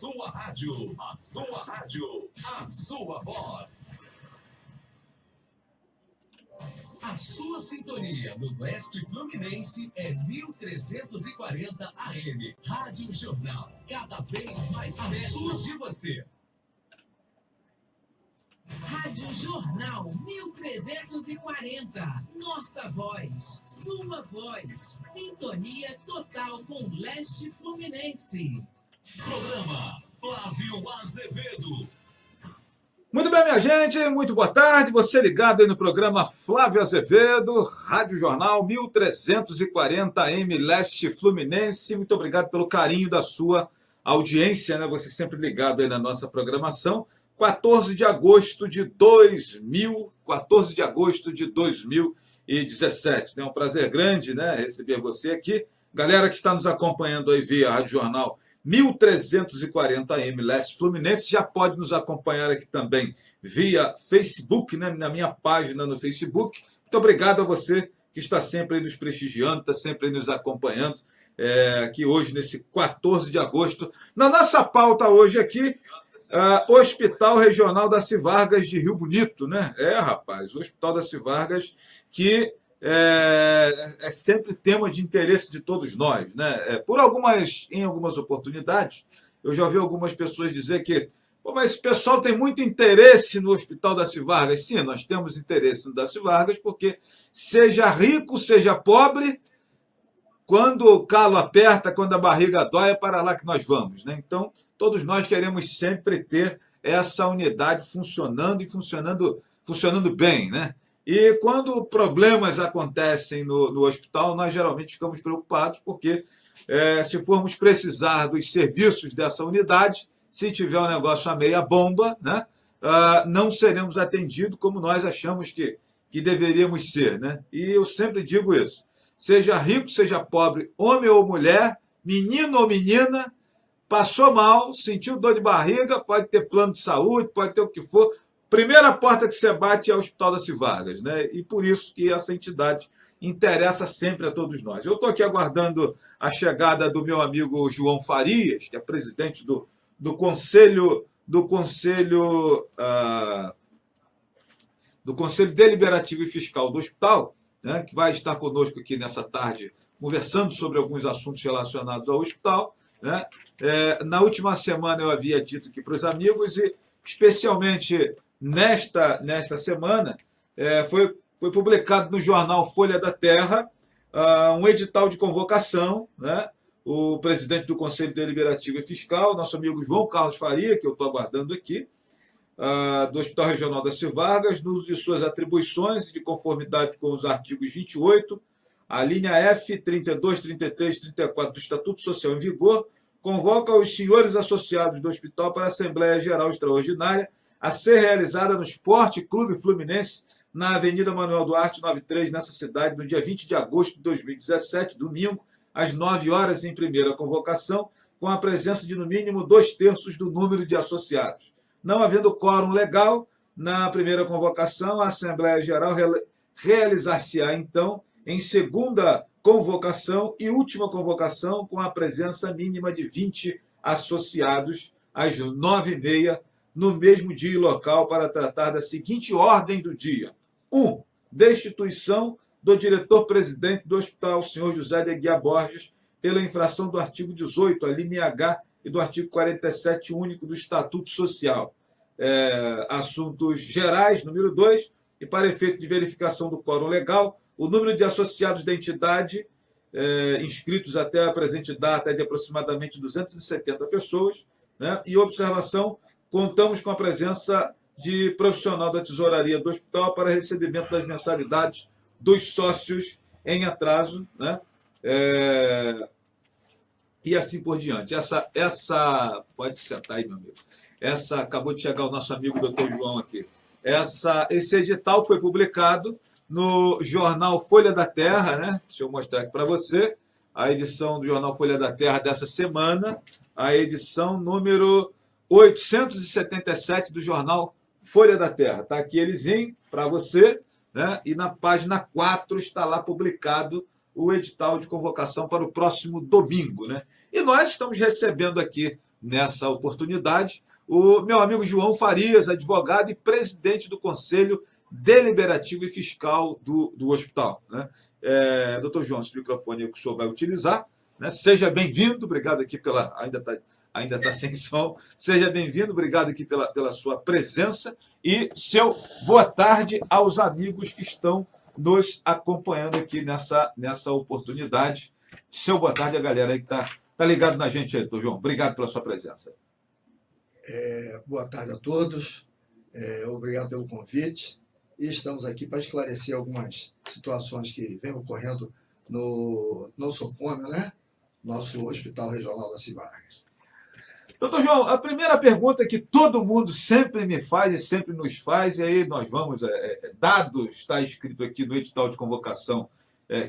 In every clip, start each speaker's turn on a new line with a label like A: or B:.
A: sua rádio, a sua rádio, a sua voz. A sua sintonia no Oeste Fluminense é 1340 AM. Rádio Jornal, cada vez mais perto de você.
B: Rádio Jornal 1340. Nossa voz, sua voz. Sintonia total com Leste Fluminense.
A: Programa Flávio Azevedo.
C: Muito bem, minha gente, muito boa tarde. Você ligado aí no programa Flávio Azevedo, Rádio Jornal 1340 AM Leste Fluminense. Muito obrigado pelo carinho da sua audiência, né? Você sempre ligado aí na nossa programação. 14 de agosto de 2017. É um prazer grande, né, receber você aqui. Galera que está nos acompanhando aí via Rádio Jornal 1340 AM Leste Fluminense, já pode nos acompanhar aqui também via Facebook, né, na minha página no Facebook. Muito obrigado a você que está sempre aí nos prestigiando, está sempre aí nos acompanhando, aqui hoje, nesse 14 de agosto. Na nossa pauta hoje aqui, Hospital Regional da Civargas de Rio Bonito, né? Rapaz, o Hospital da Civargas que é sempre tema de interesse de todos nós, né? Em algumas oportunidades, eu já ouvi algumas pessoas dizer que, pô, mas esse pessoal tem muito interesse no Hospital da Civargas. Sim, nós temos interesse no da Civargas, porque seja rico, seja pobre, quando o calo aperta, quando a barriga dói, é para lá que nós vamos, né? Então, todos nós queremos sempre ter essa unidade funcionando e funcionando bem, né? E quando problemas acontecem no hospital, nós geralmente ficamos preocupados, porque se formos precisar dos serviços dessa unidade, se tiver um negócio a meia bomba, né, não seremos atendidos como nós achamos que deveríamos ser, né? E eu sempre digo isso. Seja rico, seja pobre, homem ou mulher, menino ou menina, passou mal, sentiu dor de barriga, pode ter plano de saúde, pode ter o que for. Primeira porta que você bate é o Hospital da Civargas, né? E por isso que essa entidade interessa sempre a todos nós. Eu estou aqui aguardando a chegada do meu amigo João Farias, que é presidente do Conselho Deliberativo e Fiscal do Hospital, né, que vai estar conosco aqui nessa tarde, conversando sobre alguns assuntos relacionados ao hospital, né? Na última semana eu havia dito aqui para os amigos, e especialmente nesta semana, foi publicado no jornal Folha da Terra um edital de convocação, né? O presidente do Conselho Deliberativo e Fiscal, nosso amigo João Carlos Faria, que eu estou aguardando aqui, do Hospital Regional da Civargas, no uso de suas atribuições e de conformidade com os artigos 28, a linha F, 32, 33, 34 do Estatuto Social em vigor, convoca os senhores associados do hospital para a Assembleia Geral Extraordinária a ser realizada no Esporte Clube Fluminense, na Avenida Manuel Duarte, 93, nessa cidade, no dia 20 de agosto de 2017, domingo, às 9 horas, em primeira convocação, com a presença de, no mínimo, 2/3 do número de associados. Não havendo quórum legal, na primeira convocação, a Assembleia Geral realizar-se-á, então, em segunda convocação e última convocação, com a presença mínima de 20 associados, às 9h30, no mesmo dia e local, para tratar da seguinte ordem do dia. 1. Destituição do diretor-presidente do hospital, senhor José de Aguiar Borges, pela infração do artigo 18, a linha H, e do artigo 47 único do Estatuto Social. Assuntos gerais, número 2, e para efeito de verificação do quórum legal, o número de associados da entidade inscritos até a presente data é de aproximadamente 270 pessoas, né? E observação, contamos com a presença de profissional da tesouraria do hospital para recebimento das mensalidades dos sócios em atraso, né? E assim por diante. Essa pode sentar aí, meu amigo. Acabou de chegar o nosso amigo Dr. João aqui. Esse edital foi publicado no jornal Folha da Terra, né? Deixa eu mostrar aqui para você. A edição do jornal Folha da Terra dessa semana, a edição número 877 do jornal Folha da Terra. Está aqui elezinho para você, né? E na página 4 está lá publicado o edital de convocação para o próximo domingo, né? E nós estamos recebendo aqui nessa oportunidade o meu amigo João Farias, advogado e presidente do Conselho Deliberativo e Fiscal do hospital, né? Doutor João, esse microfone que o senhor vai utilizar, né? Seja bem-vindo, obrigado aqui pela... Ainda tá sem som. Seja bem-vindo, obrigado aqui pela sua presença e seu boa tarde aos amigos que estão nos acompanhando aqui nessa oportunidade. Seu boa tarde a galera aí que tá ligado na gente aí, doutor João. Obrigado pela sua presença.
D: Boa tarde a todos, obrigado pelo convite e estamos aqui para esclarecer algumas situações que vêm ocorrendo no nosocômio, né? Nosso Hospital Regional da Civargas.
C: Doutor João, a primeira pergunta que todo mundo sempre me faz e sempre nos faz, e aí nós vamos, dados, está escrito aqui no edital de convocação,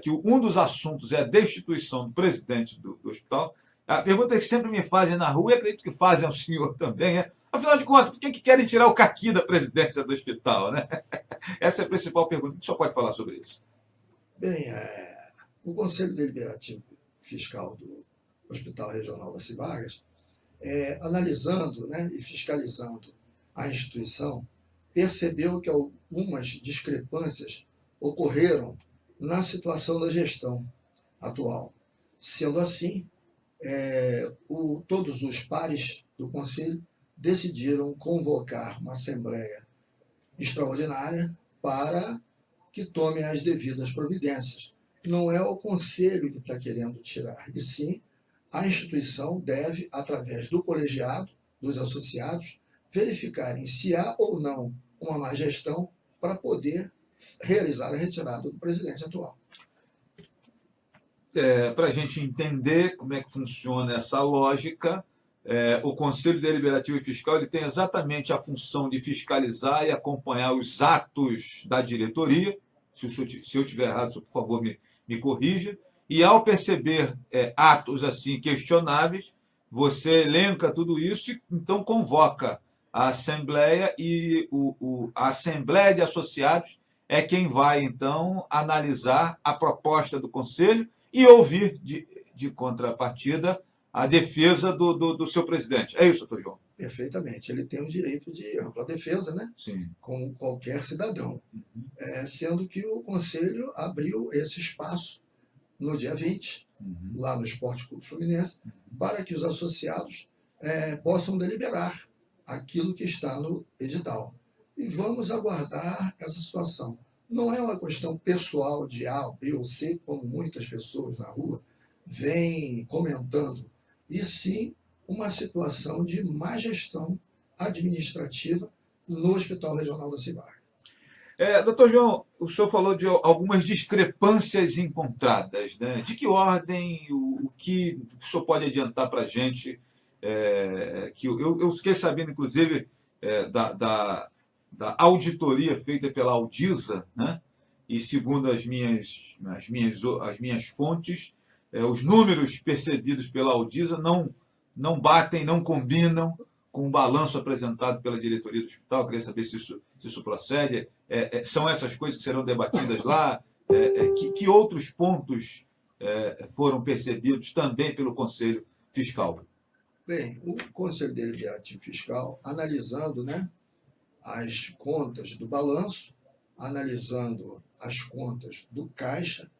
C: que um dos assuntos é a destituição do presidente do hospital. A pergunta que sempre me fazem na rua, e acredito que fazem ao senhor também, afinal de contas, por que querem tirar o caqui da presidência do hospital, né? Essa é a principal pergunta. O que o senhor pode falar sobre isso?
D: Bem, o Conselho Deliberativo Fiscal do Hospital Regional da Civargas, analisando, né, e fiscalizando a instituição, percebeu que algumas discrepâncias ocorreram na situação da gestão atual. Sendo assim, todos os pares do Conselho decidiram convocar uma Assembleia Extraordinária para que tome as devidas providências. Não é o Conselho que está querendo tirar, e sim a instituição deve, através do colegiado, dos associados, verificarem se há ou não uma má gestão para poder realizar a retirada do presidente atual.
C: Para a gente entender como é que funciona essa lógica, o Conselho Deliberativo e Fiscal ele tem exatamente a função de fiscalizar e acompanhar os atos da diretoria. Se eu estiver errado, por favor, me corrija. E ao perceber atos assim questionáveis, você elenca tudo isso e então convoca a Assembleia e a Assembleia de Associados é quem vai então analisar a proposta do Conselho e ouvir de contrapartida a defesa do seu presidente. É isso, doutor João?
D: Perfeitamente. Ele tem o direito de ampla defesa, né?
C: Sim.
D: Como qualquer cidadão. Sendo que o Conselho abriu esse espaço no dia 20, lá no Esporte Clube Fluminense, para que os associados possam deliberar aquilo que está no edital. E vamos aguardar essa situação. Não é uma questão pessoal de A, B ou C, como muitas pessoas na rua vêm comentando, e sim uma situação de má gestão administrativa no Hospital Regional da Civargas.
C: Doutor João, o senhor falou de algumas discrepâncias encontradas, né? De que ordem, o que o senhor pode adiantar para a gente? Que eu fiquei sabendo, inclusive, da auditoria feita pela Audisa, né? E segundo as minhas fontes, os números percebidos pela Audisa não batem, não combinam com o balanço apresentado pela diretoria do hospital. Eu queria saber se isso procede. São essas coisas que serão debatidas lá? Que outros pontos foram percebidos também pelo Conselho Fiscal?
D: Bem, o Conselho Deliberativo Fiscal, analisando, né, as contas do balanço, analisando as contas do caixa,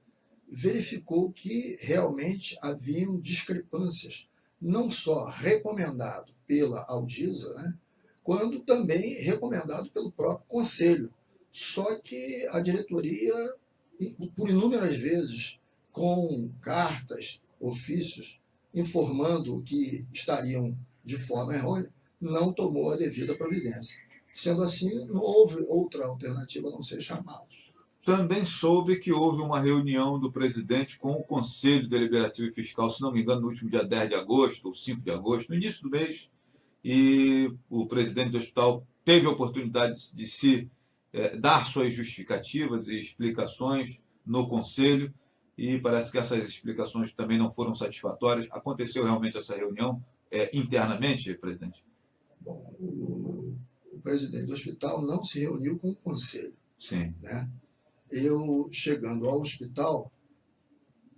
D: verificou que realmente haviam discrepâncias, não só recomendado pela Audisa, né, quando também recomendado pelo próprio Conselho. Só que a diretoria, por inúmeras vezes, com cartas, ofícios, informando que estariam de forma errônea, não tomou a devida providência. Sendo assim, não houve outra alternativa a não ser chamá-los.
C: Também soube que houve uma reunião do presidente com o Conselho Deliberativo e Fiscal, se não me engano, no último dia 10 de agosto ou 5 de agosto, no início do mês, e o presidente do hospital teve a oportunidade de dar suas justificativas e explicações no Conselho, e parece que essas explicações também não foram satisfatórias. Aconteceu realmente essa reunião internamente, presidente?
D: Bom, o presidente do hospital não se reuniu com o Conselho.
C: Sim.
D: Né? Eu, chegando ao hospital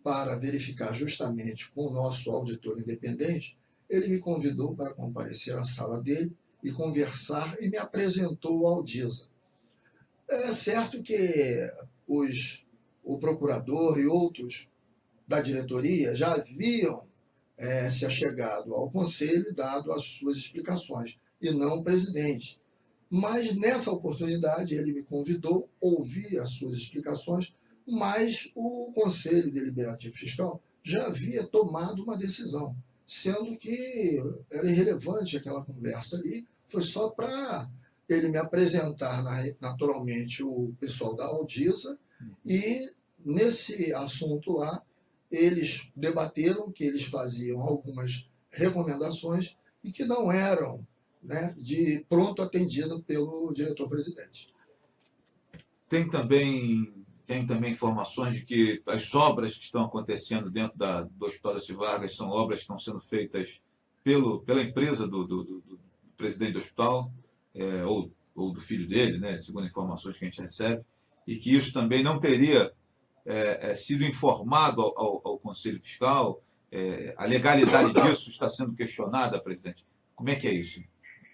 D: para verificar justamente com o nosso auditor independente, ele me convidou para comparecer à sala dele e conversar e me apresentou ao Aldisa. É certo que o procurador e outros da diretoria já haviam se achegado ao conselho e dado as suas explicações, e não o presidente. Mas, nessa oportunidade, ele me convidou, ouvi as suas explicações, mas o Conselho Deliberativo Fiscal já havia tomado uma decisão, sendo que era irrelevante aquela conversa ali, foi só para ele me apresentar naturalmente o pessoal da Aldisa, e nesse assunto lá, eles debateram que eles faziam algumas recomendações e que não eram, né, de pronto atendido pelo diretor-presidente.
C: Tem também informações de que as obras que estão acontecendo dentro do Hospital das Vargas são obras que estão sendo feitas pela empresa do presidente do hospital, ou do filho dele, né, segundo informações que a gente recebe, e que isso também não teria sido informado ao Conselho Fiscal. A legalidade disso está sendo questionada, presidente. Como é que é isso?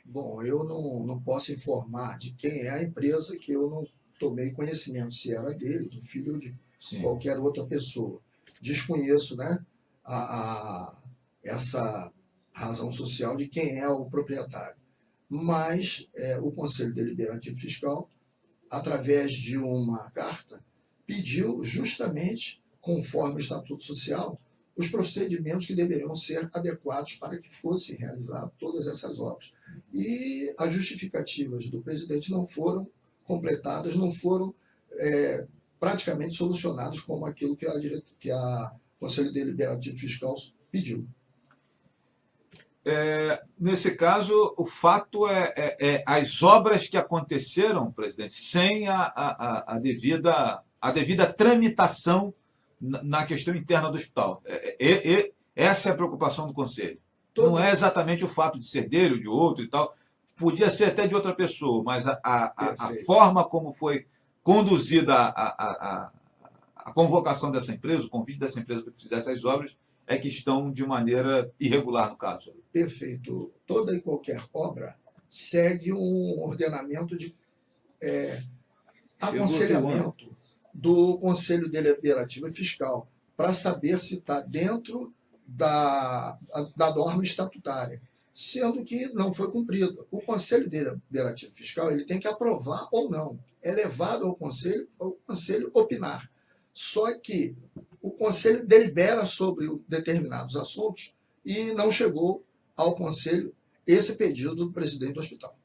D: Bom, eu não posso informar de quem é a empresa, que eu não tomei conhecimento se era dele, do filho ou de
C: Sim.
D: qualquer outra pessoa. Desconheço, né, essa razão social de quem é o proprietário. Mas o Conselho Deliberativo Fiscal, através de uma carta, pediu justamente, conforme o Estatuto Social, os procedimentos que deveriam ser adequados para que fossem realizadas todas essas obras. E as justificativas do presidente não foram completadas, não foram praticamente solucionadas como aquilo que a Conselho Deliberativo Fiscal pediu.
C: Nesse caso, o fato é as obras que aconteceram, presidente, sem a devida tramitação na questão interna do hospital. Essa é a preocupação do Conselho. Não é exatamente o fato de ser dele ou de outro e tal. Podia ser até de outra pessoa, mas a forma como foi conduzida a convocação dessa empresa, o convite dessa empresa para que fizesse as obras, é que estão de maneira irregular no caso.
D: Perfeito. Toda e qualquer obra segue um ordenamento de aconselhamento do Conselho Deliberativo e Fiscal para saber se está dentro da norma estatutária, sendo que não foi cumprido. O Conselho Deliberativo Fiscal ele tem que aprovar ou não. É levado ao Conselho opinar. Só que o Conselho delibera sobre determinados assuntos e não chegou ao Conselho esse pedido do presidente do hospital.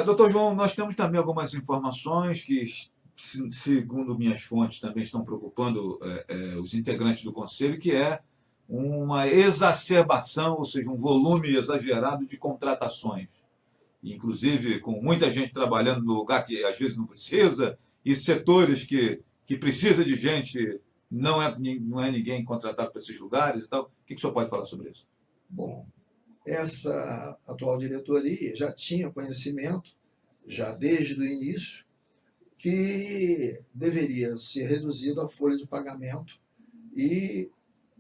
C: Doutor João, nós temos também algumas informações que, segundo minhas fontes, também estão preocupando os integrantes do Conselho, que é uma exacerbação, ou seja, um volume exagerado de contratações. Inclusive, com muita gente trabalhando no lugar que às vezes não precisa, e setores que precisa de gente, não é ninguém contratado para esses lugares e tal. O que o senhor pode falar sobre isso?
D: Bom, essa atual diretoria já tinha conhecimento, já desde o início, que deveria ser reduzida a folha de pagamento e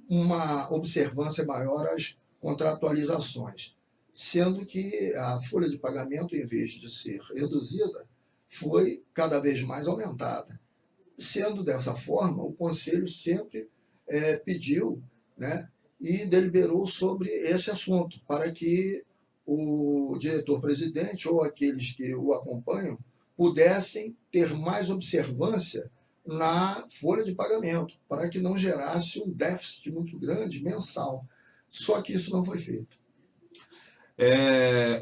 D: uma observância maior às contratualizações, sendo que a folha de pagamento, em vez de ser reduzida, foi cada vez mais aumentada. Sendo dessa forma, o Conselho sempre pediu, né, e deliberou sobre esse assunto, para que o diretor-presidente ou aqueles que o acompanham pudessem ter mais observância na folha de pagamento, para que não gerasse um déficit muito grande mensal. Só que isso não foi feito.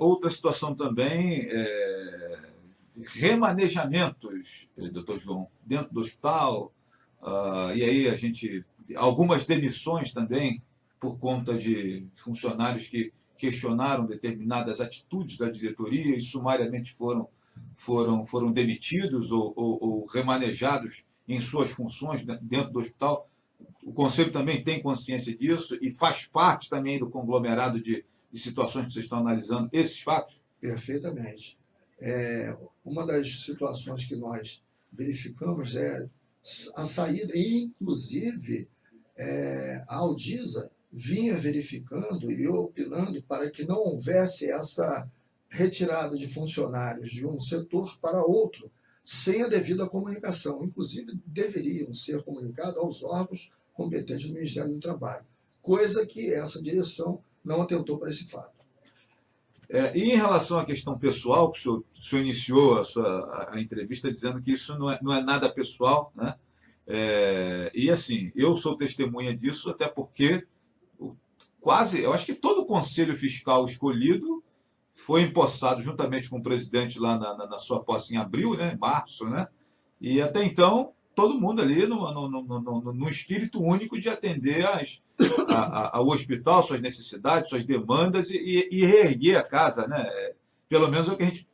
C: Outra situação também, remanejamentos, doutor João, dentro do hospital, e aí algumas demissões também, por conta de funcionários que questionaram determinadas atitudes da diretoria e sumariamente foram demitidos ou remanejados em suas funções dentro do hospital. O Conselho também tem consciência disso e faz parte também do conglomerado de situações que vocês estão analisando, esses fatos?
D: Perfeitamente. Uma das situações que nós verificamos é a saída, inclusive a Aldisa vinha verificando e opinando para que não houvesse essa retirada de funcionários de um setor para outro, sem a devida comunicação. Inclusive, deveriam ser comunicados aos órgãos competentes do Ministério do Trabalho, coisa que essa direção não atentou para esse fato.
C: E em relação à questão pessoal, que o senhor iniciou a entrevista dizendo que isso não é nada pessoal, né? E assim, eu sou testemunha disso, até porque eu acho que todo o conselho fiscal escolhido foi empossado juntamente com o presidente lá na sua posse em abril, né, em março, né? E até então, todo mundo ali no espírito único de atender ao hospital, suas necessidades, suas demandas e reerguer a casa, né? Pelo menos é o que a gente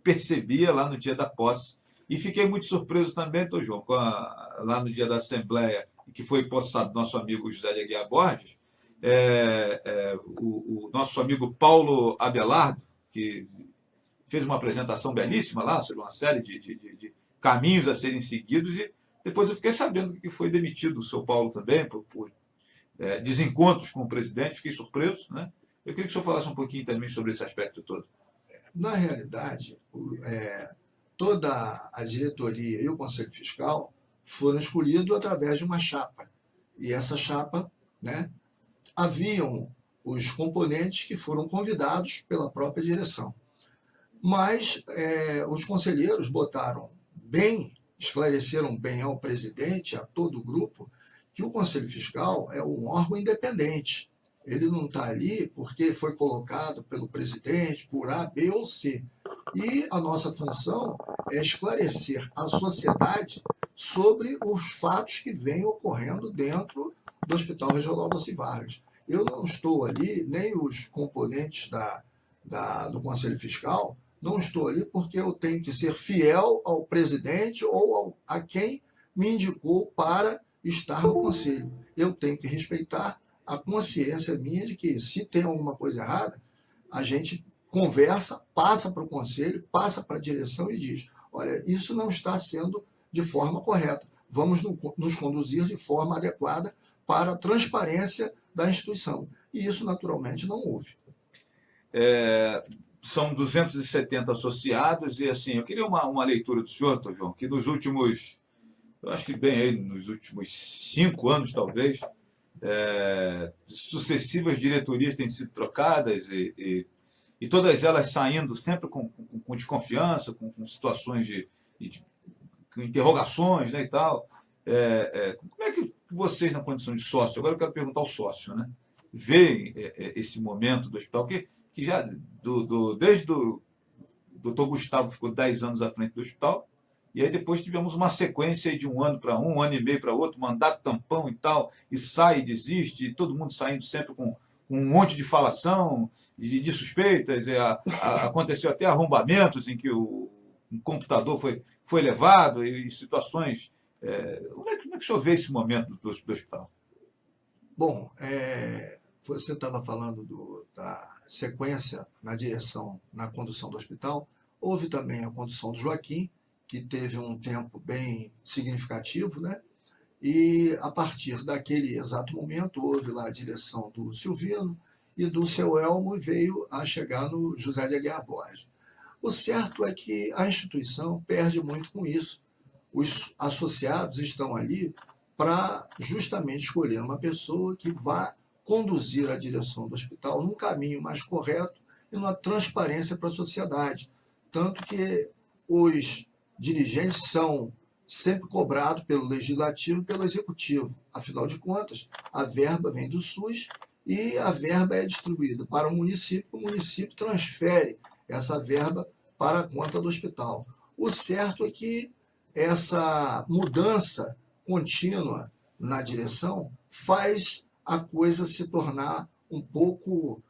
C: percebia lá no dia da posse. E fiquei muito surpreso também, João, lá no dia da Assembleia, que foi possado nosso amigo José de Aguiar Borges, o nosso amigo Paulo Abelardo, que fez uma apresentação belíssima lá sobre uma série de caminhos a serem seguidos, e depois eu fiquei sabendo que foi demitido o seu Paulo também, por desencontros com o presidente, fiquei surpreso, né? Eu queria que o senhor falasse um pouquinho também sobre esse aspecto todo.
D: Na realidade, toda a diretoria e o Conselho Fiscal foram escolhidos através de uma chapa. E essa chapa, né, haviam os componentes que foram convidados pela própria direção. Mas os conselheiros esclareceram bem ao presidente, a todo o grupo, que o Conselho Fiscal é um órgão independente. Ele não está ali porque foi colocado pelo presidente por A, B ou C. E a nossa função é esclarecer a sociedade sobre os fatos que vêm ocorrendo dentro do Hospital Regional Alci Vargas. Eu não estou ali, nem os componentes do Conselho Fiscal, não estou ali porque eu tenho que ser fiel ao presidente ou a quem me indicou para estar no Conselho. Eu tenho que respeitar a consciência minha de que, se tem alguma coisa errada, a gente conversa, passa para o Conselho, passa para a direção e diz: olha, isso não está sendo de forma correta. Vamos nos conduzir de forma adequada para a transparência da instituição. E isso, naturalmente, não houve.
C: São 270 associados e, assim, eu queria uma leitura do senhor, João, que nos últimos, eu acho que bem aí, nos últimos 5 anos, talvez, sucessivas diretorias têm sido trocadas e todas elas saindo sempre com desconfiança, com situações de interrogações, né, e tal. Como é que vocês, na condição de sócio, agora eu quero perguntar ao sócio, né, veem esse momento do hospital, que já, desde o doutor Gustavo ficou 10 anos à frente do hospital, e aí depois tivemos uma sequência aí de 1 ano para um ano e meio para outro, mandato tampão e tal, e sai e desiste, e todo mundo saindo sempre com um monte de falação, de suspeitas, aconteceu até arrombamentos em que um computador foi levado, e situações. Como é que o senhor vê esse momento do hospital?
D: Bom, você estava falando da sequência na direção, na condução do hospital. Houve também a condução do Joaquim, que teve um tempo bem significativo, né? E a partir daquele exato momento houve lá a direção do Silvino e do seu Elmo, veio a chegar no José de Aguiar Borges. O certo é que a instituição perde muito com isso. Os associados estão ali para justamente escolher uma pessoa que vá conduzir a direção do hospital num caminho mais correto e numa transparência para a sociedade. Tanto que os dirigentes são sempre cobrados pelo Legislativo e pelo Executivo. Afinal de contas, a verba vem do SUS e a verba é distribuída para o município transfere essa verba para a conta do hospital. O certo é que essa mudança contínua na direção faz a coisa se tornar um pouco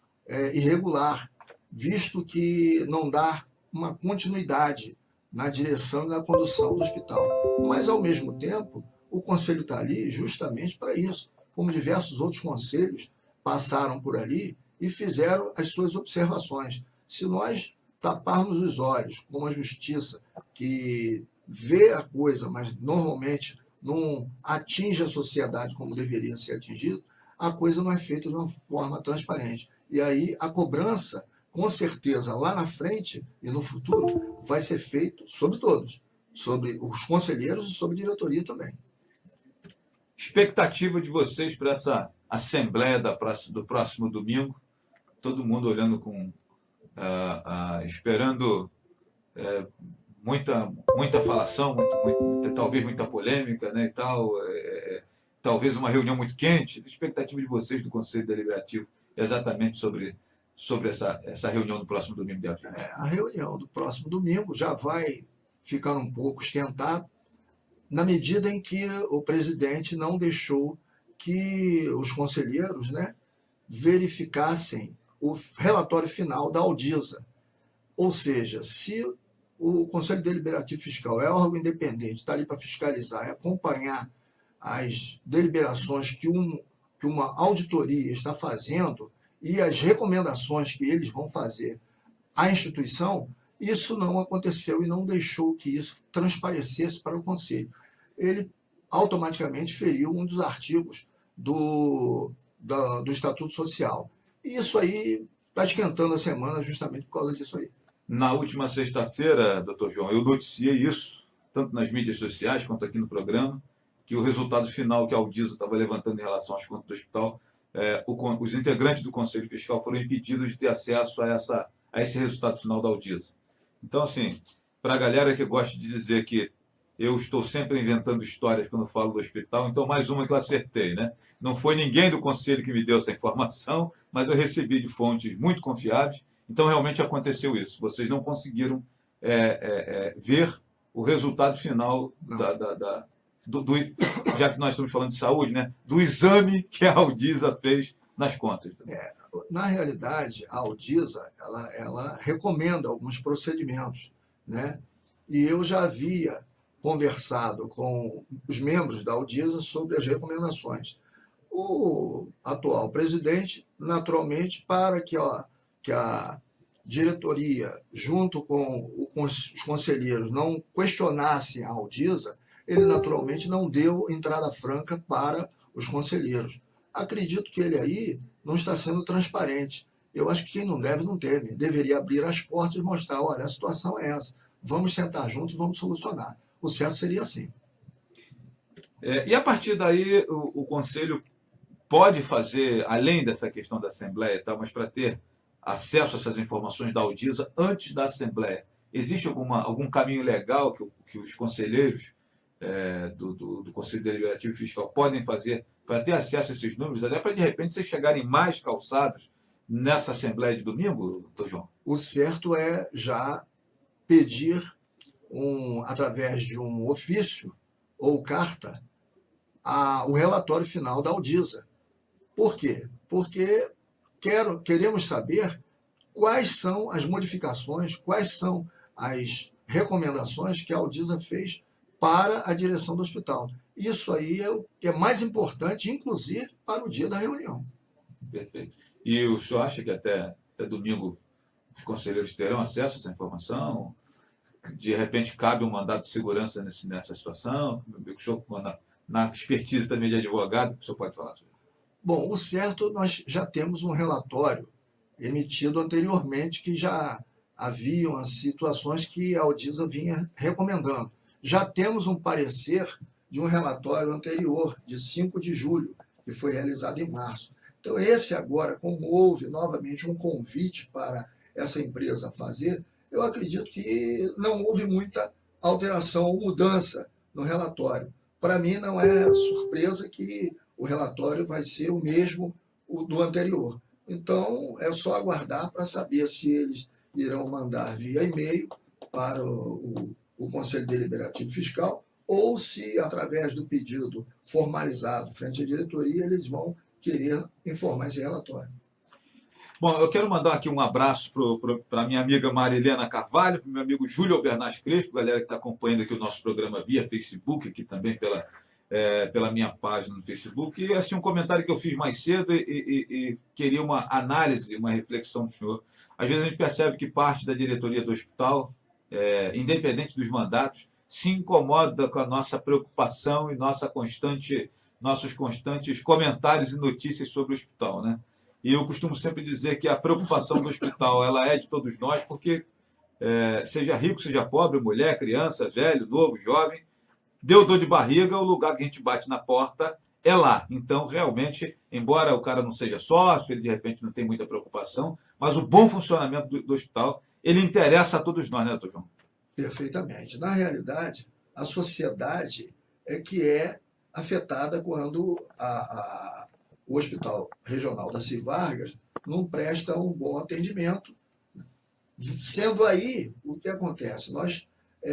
D: irregular, visto que não dá uma continuidade na direção e na condução do hospital. Mas, ao mesmo tempo, o Conselho está ali justamente para isso, como diversos outros conselhos passaram por ali e fizeram as suas observações. Se nós taparmos os olhos com a justiça que vê a coisa, mas normalmente não atinge a sociedade como deveria ser atingido, a coisa não é feita de uma forma transparente. E aí a cobrança, com certeza, lá na frente e no futuro, vai ser feito sobre todos, sobre os conselheiros e sobre a diretoria também.
C: Expectativa de vocês para essa assembleia do próximo domingo? Todo mundo olhando esperando muita falação, talvez muita polêmica, né, e tal, talvez uma reunião muito quente. A expectativa de vocês do Conselho Deliberativo exatamente sobre essa reunião do próximo domingo de abril?
D: A reunião do próximo domingo já vai ficar um pouco esquentada na medida em que o presidente não deixou que os conselheiros, né, verificassem o relatório final da Audisa. Ou seja, se o Conselho Deliberativo Fiscal é órgão independente, está ali para fiscalizar e acompanhar as deliberações que uma auditoria está fazendo e as recomendações que eles vão fazer à instituição, isso não aconteceu e não deixou que isso transparecesse para o Conselho. Ele automaticamente feriu um dos artigos do Estatuto Social. E isso aí está esquentando a semana justamente por causa disso aí.
C: Na última sexta-feira, doutor João, eu noticiei isso, tanto nas mídias sociais quanto aqui no programa, que o resultado final que a Audisa estava levantando em relação às contas do hospital, os integrantes do Conselho Fiscal foram impedidos de ter acesso a esse resultado final da Audisa. Então, assim, para a galera que gosta de dizer que eu estou sempre inventando histórias quando falo do hospital, então mais uma que eu acertei, né? Não foi ninguém do Conselho que me deu essa informação, mas eu recebi de fontes muito confiáveis. Então, realmente aconteceu isso. Vocês não conseguiram ver o resultado final já que nós estamos falando de saúde, né? Do exame que a Audisa fez nas contas.
D: Na realidade, a Audisa ela recomenda alguns procedimentos, né? E eu já havia conversado com os membros da Audisa sobre as recomendações. O atual presidente, naturalmente, para que a diretoria, junto com os conselheiros, não questionassem a Audisa, ele naturalmente não deu entrada franca para os conselheiros. Acredito que ele aí não está sendo transparente. Eu acho que quem não deve, não teme. Deveria abrir as portas e mostrar, olha, a situação é essa. Vamos sentar juntos e vamos solucionar. O certo seria assim.
C: E a partir daí, o Conselho pode fazer, além dessa questão da Assembleia, tá, mas para ter acesso a essas informações da Audisa antes da Assembleia, existe algum caminho legal que os conselheiros do Conselho Deliberativo Fiscal podem fazer para ter acesso a esses números, até para, de repente, vocês chegarem mais calçados nessa Assembleia de domingo, doutor João?
D: O certo é já pedir, através de um ofício ou carta, o relatório final da Audisa. Por quê? Porque queremos saber quais são as modificações, quais são as recomendações que a Audisa fez para a direção do hospital. Isso aí é o que é mais importante, inclusive para o dia da reunião.
C: Perfeito. E o senhor acha que até domingo os conselheiros terão acesso a essa informação? De repente cabe um mandato de segurança nessa situação? O senhor, na expertise também de advogado, o senhor pode falar?
D: Bom, o certo, nós já temos um relatório emitido anteriormente que já haviam as situações que a Audisa vinha recomendando. Já temos um parecer de um relatório anterior, de 5 de julho, que foi realizado em março. Então, esse agora, como houve novamente um convite para essa empresa fazer, eu acredito que não houve muita alteração ou mudança no relatório. Para mim, não é surpresa que o relatório vai ser o mesmo do anterior. Então, é só aguardar para saber se eles irão mandar via e-mail para o Conselho Deliberativo Fiscal ou se, através do pedido formalizado frente à diretoria, eles vão querer informar esse relatório.
C: Bom, eu quero mandar aqui um abraço para a minha amiga Marilena Carvalho, para o meu amigo Júlio Albernaz Crespo, galera que está acompanhando aqui o nosso programa via Facebook, aqui também pela minha página no Facebook. E assim, um comentário que eu fiz mais cedo e queria uma análise, uma reflexão do senhor. Às vezes a gente percebe que parte da diretoria do hospital, independente dos mandatos, se incomoda com a nossa preocupação e nosso nossos constantes comentários e notícias sobre o hospital, né? E eu costumo sempre dizer que a preocupação do hospital ela é de todos nós, porque seja rico, seja pobre, mulher, criança, velho, novo, jovem, deu dor de barriga, o lugar que a gente bate na porta é lá. Então, realmente, embora o cara não seja sócio, ele de repente não tem muita preocupação, mas o bom funcionamento do hospital, ele interessa a todos nós, né, doutor João?
D: Perfeitamente. Na realidade, a sociedade é que é afetada quando o Hospital Regional da Civargas não presta um bom atendimento. Sendo aí, o que acontece? Nós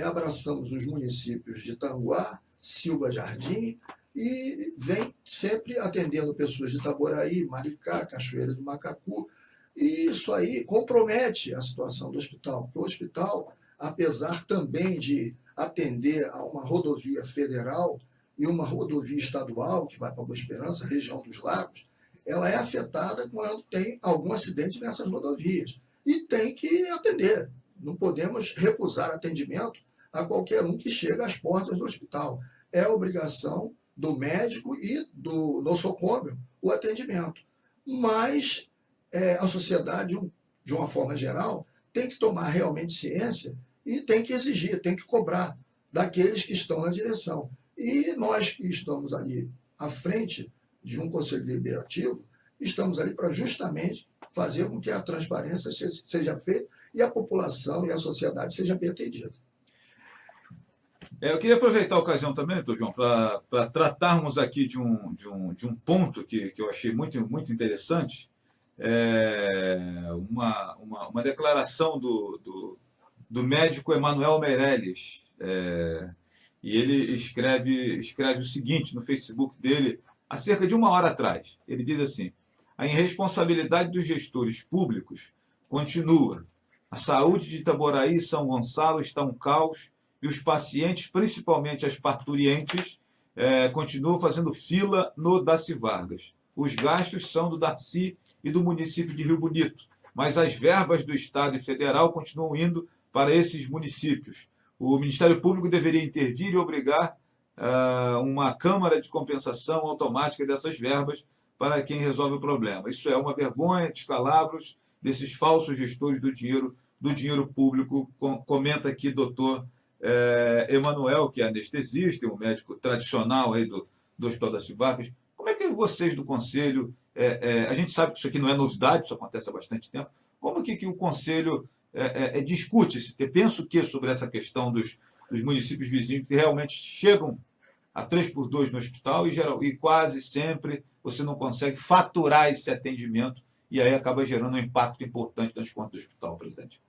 D: abraçamos os municípios de Tanguá, Silva Jardim, e vem sempre atendendo pessoas de Itaboraí, Maricá, Cachoeira do Macacu, e isso aí compromete a situação do hospital, porque o hospital, apesar também de atender a uma rodovia federal e uma rodovia estadual, que vai para Boa Esperança, região dos Lagos, ela é afetada quando tem algum acidente nessas rodovias. E tem que atender. Não podemos recusar atendimento a qualquer um que chega às portas do hospital. É obrigação do médico e do nosocômio o atendimento. Mas a sociedade, de uma forma geral, tem que tomar realmente ciência e tem que exigir, tem que cobrar daqueles que estão na direção. E nós que estamos ali à frente de um conselho deliberativo, estamos ali para justamente fazer com que a transparência seja feita e a população e a sociedade seja bem atendida.
C: Eu queria aproveitar a ocasião também, doutor João, para tratarmos aqui de um ponto que eu achei muito, muito interessante, uma declaração do médico Emanuel Meirelles, e ele escreve o seguinte no Facebook dele, há cerca de 1 hora atrás. Ele diz assim: a irresponsabilidade dos gestores públicos continua. A saúde de Itaboraí e São Gonçalo está um caos e os pacientes, principalmente as parturientes, continuam fazendo fila no Darcy Vargas. Os gastos são do Darcy e do município de Rio Bonito, mas as verbas do Estado e Federal continuam indo para esses municípios. O Ministério Público deveria intervir e obrigar uma câmara de compensação automática dessas verbas para quem resolve o problema. Isso é uma vergonha, descalabros desses falsos gestores do dinheiro público, comenta aqui doutor Emanuel, que é anestesista, um médico tradicional aí do Hospital das Civargas. Como é que vocês do Conselho, a gente sabe que isso aqui não é novidade, isso acontece há bastante tempo, como que o Conselho discute, pensa o que sobre essa questão dos municípios vizinhos que realmente chegam a 3x2 no hospital e quase sempre você não consegue faturar esse atendimento e aí acaba gerando um impacto importante nas contas do hospital, presidente?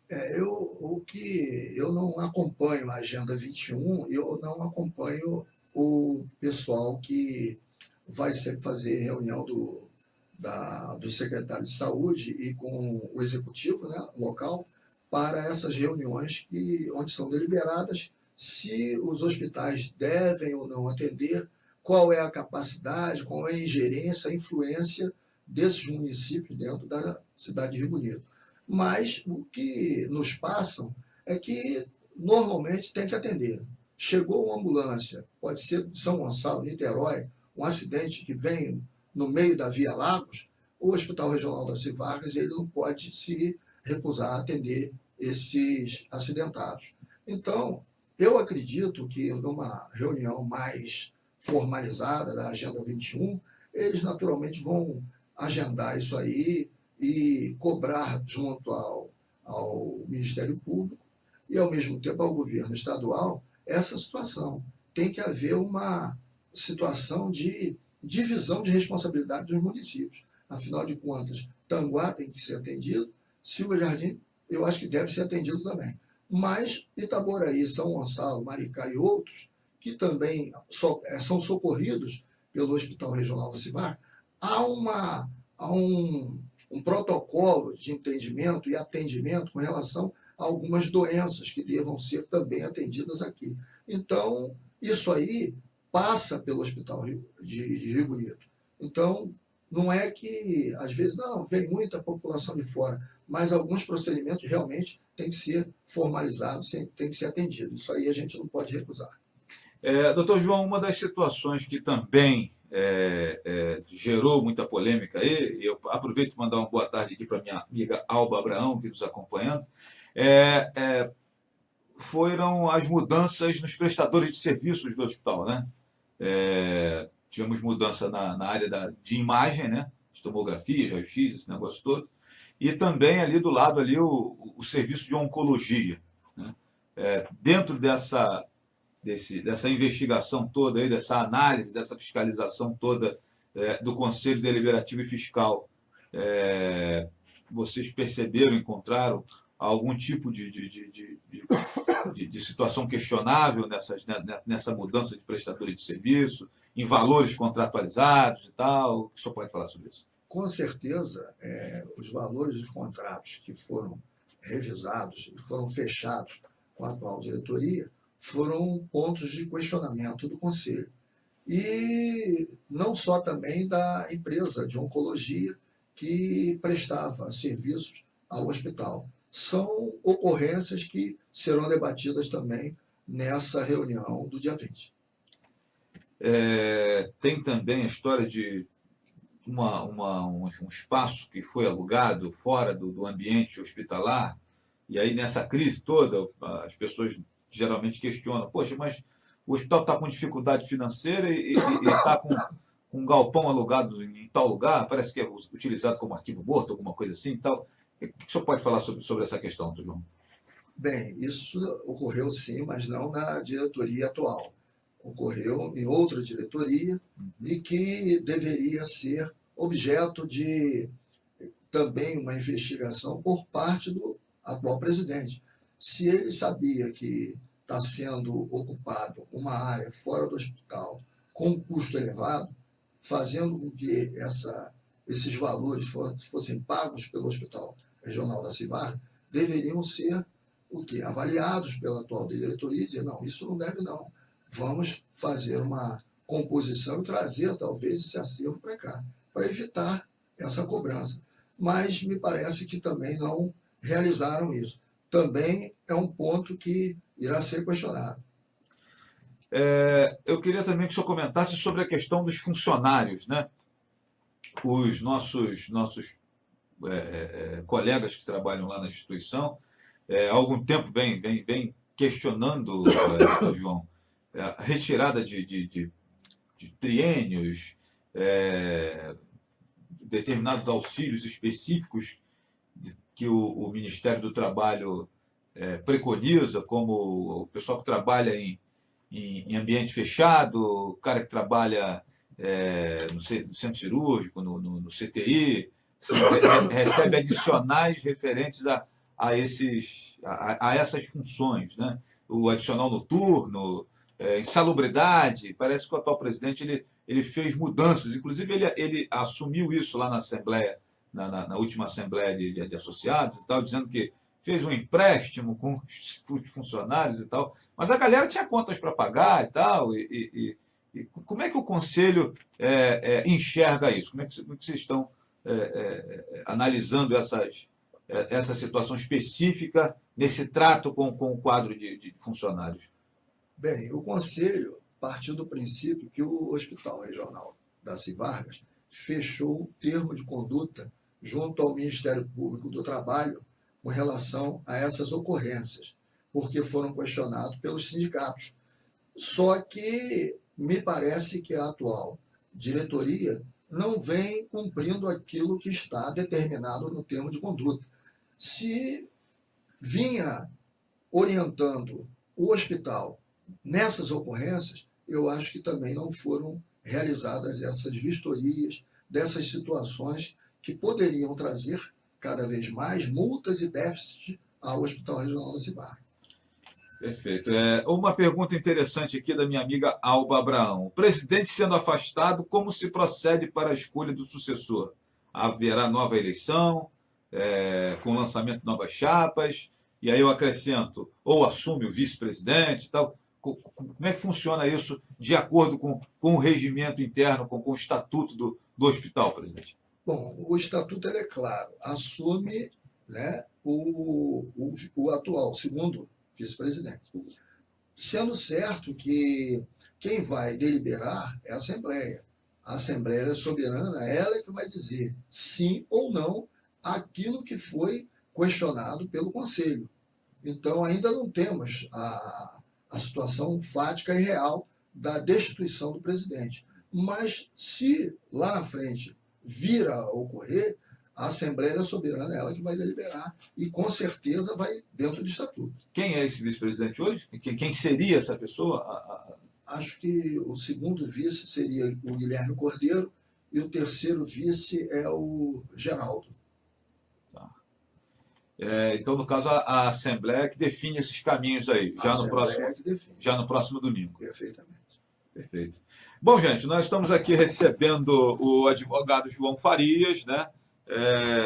D: Eu não acompanho a Agenda 21, eu não acompanho o pessoal que vai sempre fazer reunião do secretário de saúde e com o executivo, né, local, para essas reuniões onde são deliberadas se os hospitais devem ou não atender, qual é a capacidade, qual é a ingerência, a influência desses municípios dentro da cidade de Rio Bonito. Mas o que nos passam é que normalmente tem que atender. Chegou uma ambulância, pode ser de São Gonçalo, Niterói, um acidente que vem no meio da Via Lagos, o Hospital Regional das Civargas ele não pode se recusar a atender esses acidentados. Então, eu acredito que numa reunião mais formalizada da Agenda 21, eles naturalmente vão agendar isso aí e cobrar junto ao Ministério Público e, ao mesmo tempo, ao governo estadual essa situação. Tem que haver uma situação de divisão de responsabilidade dos municípios. Afinal de contas, Tanguá tem que ser atendido, Silva Jardim, eu acho que deve ser atendido também. Mas Itaboraí, São Gonçalo, Maricá e outros, que também são socorridos pelo Hospital Regional do Civar, há um protocolo de entendimento e atendimento com relação a algumas doenças que devam ser também atendidas aqui. Então, isso aí passa pelo Hospital de Rio Bonito. Então, não é que, às vezes, não, vem muita população de fora, mas alguns procedimentos realmente têm que ser formalizados, têm que ser atendidos. Isso aí a gente não pode recusar.
C: Doutor João, uma das situações que também gerou muita polêmica aí, e eu aproveito para mandar uma boa tarde aqui para minha amiga Alba Abraão, que nos acompanhando, foram as mudanças nos prestadores de serviços do hospital, né? Tivemos mudança na área de imagem, né? De tomografia, raio-x, esse negócio todo, e também ali do lado ali o serviço de oncologia, né? Dentro dessa investigação toda, aí, dessa análise, dessa fiscalização toda do Conselho Deliberativo e Fiscal, vocês perceberam, encontraram algum tipo de situação questionável nessa mudança de prestadores de serviço, em valores contratualizados e tal? O que o senhor pode falar sobre isso?
D: Com certeza, os valores dos contratos que foram revisados e foram fechados com a atual diretoria foram pontos de questionamento do Conselho. E não só também da empresa de oncologia que prestava serviços ao hospital. São ocorrências que serão debatidas também nessa reunião do dia 20.
C: Tem também a história de um espaço que foi alugado fora do ambiente hospitalar, e aí nessa crise toda as pessoas geralmente questionam: poxa, mas o hospital está com dificuldade financeira e está com um galpão alugado em tal lugar, parece que é utilizado como arquivo morto, alguma coisa assim e tal. O que o senhor pode falar sobre essa questão, João?
D: Bem, isso ocorreu sim, mas não na diretoria atual. Ocorreu em outra diretoria e que deveria ser objeto de também uma investigação por parte do atual presidente. Se ele sabia que está sendo ocupado uma área fora do hospital com um custo elevado, fazendo com que esses valores fossem pagos pelo Hospital Regional da Civarga, deveriam ser avaliados pela atual diretoria e dizer: não, isso não deve não. Vamos fazer uma composição e trazer talvez esse acervo para cá, para evitar essa cobrança. Mas me parece que também não realizaram isso. Também é um ponto que irá ser questionado.
C: Eu queria também que o senhor comentasse sobre a questão dos funcionários, né? Os nossos colegas que trabalham lá na instituição, há algum tempo vem questionando, João, a retirada de triênios, determinados auxílios específicos que o Ministério do Trabalho preconiza, como o pessoal que trabalha em ambiente fechado, o cara que trabalha no centro cirúrgico, no CTI, recebe adicionais referentes a essas funções, né? O adicional noturno, insalubridade. Parece que o atual presidente ele fez mudanças, inclusive ele assumiu isso lá na Assembleia, na última Assembleia de Associados e tal, dizendo que fez um empréstimo com os funcionários e tal, mas a galera tinha contas para pagar e tal, e como é que o Conselho enxerga isso? Como é que vocês estão analisando essa situação específica nesse trato com o quadro de funcionários?
D: Bem, o Conselho partiu do princípio que o Hospital Regional da Civargas fechou um termo de conduta junto ao Ministério Público do Trabalho com relação a essas ocorrências, porque foram questionados pelos sindicatos. Só que me parece que a atual diretoria não vem cumprindo aquilo que está determinado no termo de conduta. Se vinha orientando o hospital nessas ocorrências, eu acho que também não foram realizadas essas vistorias dessas situações que poderiam trazer cada vez mais multas e déficits ao Hospital Regional da Civarga.
C: Perfeito. Uma pergunta interessante aqui da minha amiga Alba Abraão. O presidente sendo afastado, como se procede para a escolha do sucessor? Haverá nova eleição, com o lançamento de novas chapas, e aí eu acrescento, ou assume o vice-presidente e tal. Como é que funciona isso de acordo com o regimento interno, com o estatuto do hospital, presidente?
D: Bom, o estatuto é claro, assume, né, o atual segundo vice-presidente. Sendo certo que quem vai deliberar é a Assembleia. A Assembleia é soberana, ela é que vai dizer sim ou não àquilo que foi questionado pelo Conselho. Então, ainda não temos a situação fática e real da destituição do presidente. Mas, se lá na frente vir a ocorrer, a Assembleia Soberana é ela que vai deliberar e, com certeza, vai dentro do Estatuto.
C: Quem é esse vice-presidente hoje? Quem seria essa pessoa?
D: Acho que o segundo vice seria o Guilherme Cordeiro e o terceiro vice é o Geraldo.
C: Tá. Então, no caso, a Assembleia que define esses caminhos aí, já no próximo domingo.
D: Perfeitamente.
C: Perfeito. Bom, gente, nós estamos aqui recebendo o advogado João Farias, né?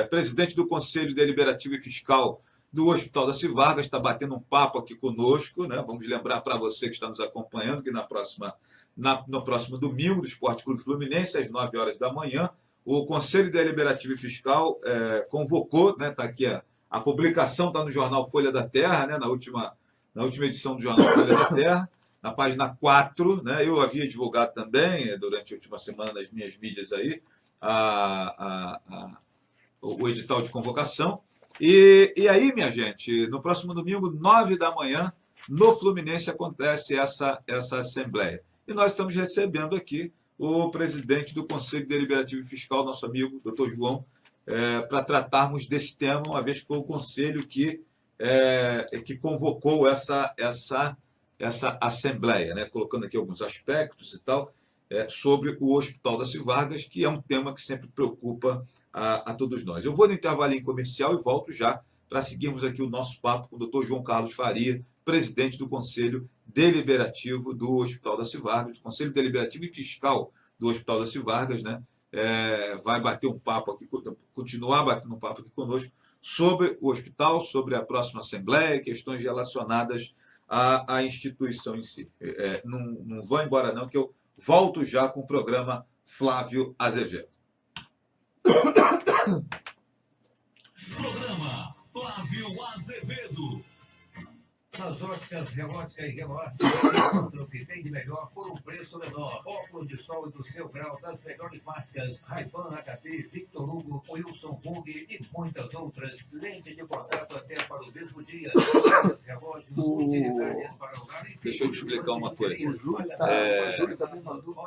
C: Presidente do Conselho Deliberativo e Fiscal do Hospital da Civargas, está batendo um papo aqui conosco, né? Vamos lembrar para você que está nos acompanhando que no próximo domingo, do Esporte Clube Fluminense, às 9 horas da manhã, o Conselho Deliberativo e Fiscal convocou, né? Está aqui a publicação, está no jornal Folha da Terra, né? Na última edição do jornal Folha da Terra, na página 4, né? Eu havia divulgado também, durante a última semana, nas minhas mídias aí, o edital de convocação. E aí, minha gente, no próximo domingo, 9 da manhã, no Fluminense acontece essa Assembleia. E nós estamos recebendo aqui o presidente do Conselho Deliberativo e Fiscal, nosso amigo, doutor João, para tratarmos desse tema, uma vez que foi o Conselho que convocou essa Assembleia, né? Colocando aqui alguns aspectos e tal, sobre o Hospital da Civargas, que é um tema que sempre preocupa a todos nós. Eu vou no intervalinho comercial e volto já para seguirmos aqui o nosso papo com o Dr. João Carlos Faria, presidente do Conselho Deliberativo do Hospital da Civargas, Conselho Deliberativo e Fiscal do Hospital da Civargas, né? Vai bater um papo aqui, continuar batendo um papo aqui conosco sobre o hospital, sobre a próxima Assembleia, questões relacionadas à instituição em si. Não vou embora não, que eu volto já com o programa Flávio Azevedo.
A: Programa Flávio Azevedo.
E: Nas óticas Relógica e Relógio, o que tem de melhor por um preço menor. Óculos de sol do seu grau das melhores marcas. Ray-Ban, HP, Victor Hugo, Wilson Hug e muitas outras. Lente de contato até para o mesmo dia. Relógios, utilidades para o lar e...
C: Deixa eu te explicar uma coisa.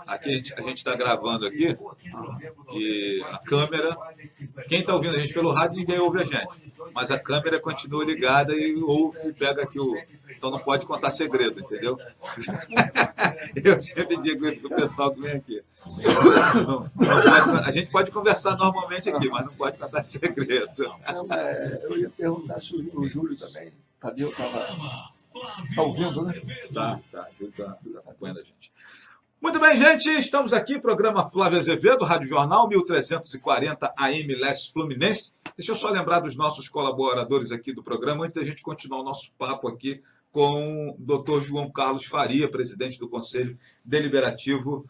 C: Aqui a gente está gravando aqui e a câmera... Quem está ouvindo a gente pelo rádio, ninguém ouve a gente. Mas a câmera continua ligada e ouve e pega aqui o... Então não pode contar segredo, entendeu? Eu sempre digo isso para o pessoal que vem aqui. A gente pode conversar normalmente aqui, mas não pode contar segredo.
D: Eu ia perguntar se o Júlio também. Tadeu estava ouvindo, né?
C: Tá. Júlio está acompanhando a gente. Muito bem, gente, estamos aqui, programa Flávio Azevedo, Rádio Jornal, 1340 AM Leste Fluminense. Deixa eu só lembrar dos nossos colaboradores aqui do programa, antes da gente continuar o nosso papo aqui com o Dr. João Carlos Faria, presidente do Conselho Deliberativo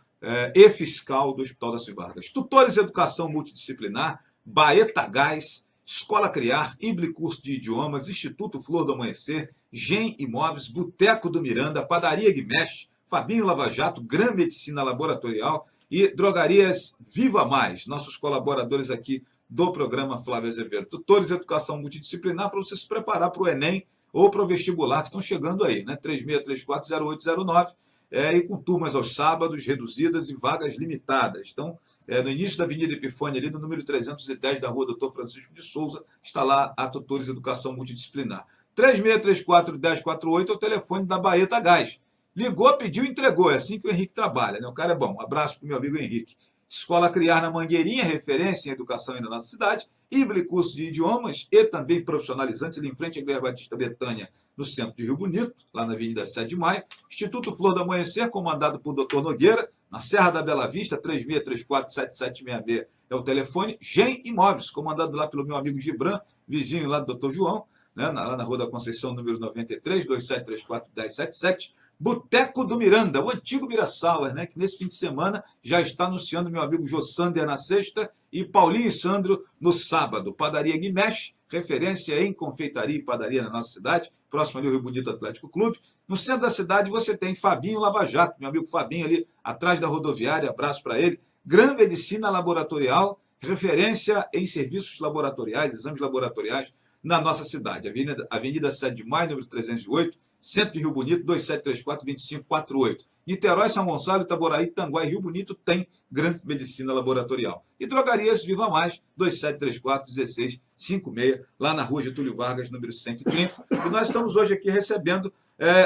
C: e Fiscal do Hospital da Civargas. Tutores de Educação Multidisciplinar, Baeta Gás, Escola Criar, Ibli Curso de Idiomas, Instituto Flor do Amanhecer, Gen Imóveis, Boteco do Miranda, Padaria Guimesh, Fabinho Lava Jato, Gran Medicina Laboratorial e Drogarias Viva Mais, nossos colaboradores aqui do programa Flávio Azevedo. Tutores de Educação Multidisciplinar para você se preparar para o Enem ou para o vestibular que estão chegando aí, né? 36340809, e com turmas aos sábados, reduzidas e vagas limitadas. Então, no início da Avenida Epifânia, ali no número 310 da rua Dr. Francisco de Souza, está lá a Tutores de Educação Multidisciplinar. 36341048 é o telefone da Baeta Gás. Ligou, pediu, entregou. É assim que o Henrique trabalha, né? O cara é bom. Um abraço para o meu amigo Henrique. Escola Criar na Mangueirinha, referência em educação aí na nossa cidade. Ibli Curso de Idiomas e também profissionalizantes, ali em frente à Igreja Batista Betânia, no centro de Rio Bonito, lá na Avenida 7 de Maio. Instituto Flor do Amanhecer, comandado por Dr. Nogueira, na Serra da Bela Vista, 36347766 é o telefone. Gen Imóveis, comandado lá pelo meu amigo Gibran, vizinho lá do Dr. João, né? Lá na Rua da Conceição, número 93, 2734-1077. Boteco do Miranda, o antigo Mirassauer, né, que nesse fim de semana já está anunciando meu amigo Jossander na sexta e Paulinho e Sandro no sábado. Padaria Guimesh, referência em confeitaria e padaria na nossa cidade, próximo ali ao Rio Bonito Atlético Clube. No centro da cidade você tem Fabinho Lava Jato, meu amigo Fabinho ali atrás da rodoviária, abraço para ele. Gran Medicina Laboratorial, referência em serviços laboratoriais, exames laboratoriais, na nossa cidade. Avenida 7 de Maio, número 308, Centro de Rio Bonito, 2734-2548. Niterói, São Gonçalo, Itaboraí, Tanguá e Rio Bonito tem Gran Medicina Laboratorial. E Drogarias Viva Mais, 2734-1656, lá na rua Getúlio Vargas, número 130. E nós estamos hoje aqui recebendo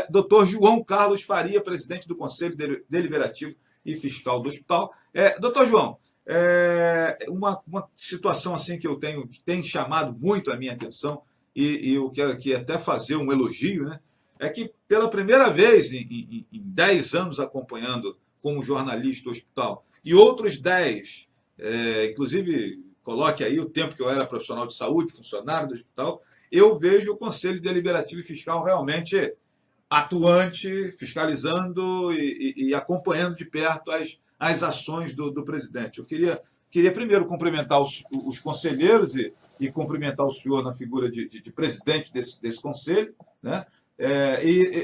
C: Dr. João Carlos Faria, presidente do Conselho Deliberativo e Fiscal do Hospital. Dr. João, uma situação assim que tem chamado muito a minha atenção, e eu quero aqui até fazer um elogio, né? É que pela primeira vez em 10 anos acompanhando como jornalista o hospital, e outros 10, inclusive coloque aí o tempo que eu era profissional de saúde, funcionário do hospital, eu vejo o Conselho Deliberativo e Fiscal realmente atuante, fiscalizando e acompanhando de perto as ações do presidente. Eu queria primeiro cumprimentar os conselheiros e cumprimentar o senhor na figura de presidente desse conselho, né?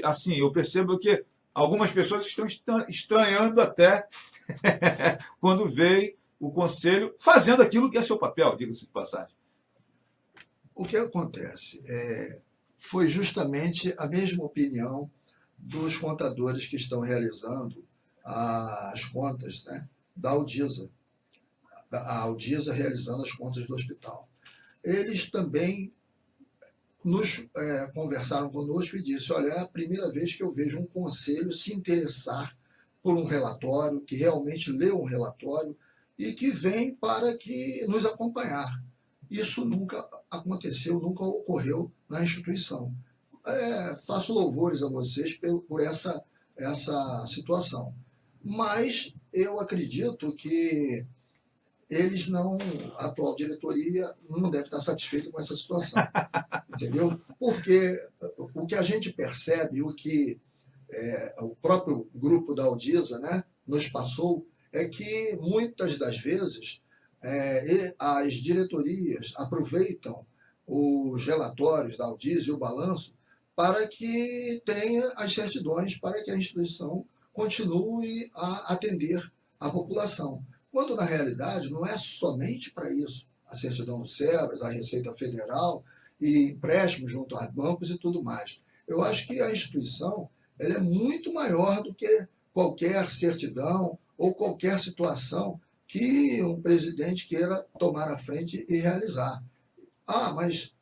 C: Assim, eu percebo que algumas pessoas estão estranhando até quando veem o conselho fazendo aquilo que é seu papel, diga-se de passagem.
D: O que acontece foi justamente a mesma opinião dos contadores que estão realizando as contas, né, da Audisa. A Audisa realizando as contas do hospital. Eles também conversaram conosco e disse: olha, é a primeira vez que eu vejo um conselho se interessar por um relatório, que realmente leu um relatório e que vem para nos acompanhar. Isso nunca aconteceu, nunca ocorreu na instituição. Faço louvores a vocês por essa situação. Mas eu acredito que a atual diretoria não deve estar satisfeita com essa situação. Entendeu? Porque o que a gente percebe, o que o próprio grupo da Audisa, né, nos passou, é que muitas das vezes as diretorias aproveitam os relatórios da Audisa e o balanço para que tenha as certidões, para que a instituição continue a atender a população. Quando, na realidade, não é somente para isso. A certidão do SEBRAS, a Receita Federal e empréstimos junto aos bancos e tudo mais. Eu acho que a instituição ela é muito maior do que qualquer certidão ou qualquer situação que um presidente queira tomar à frente e realizar. Mas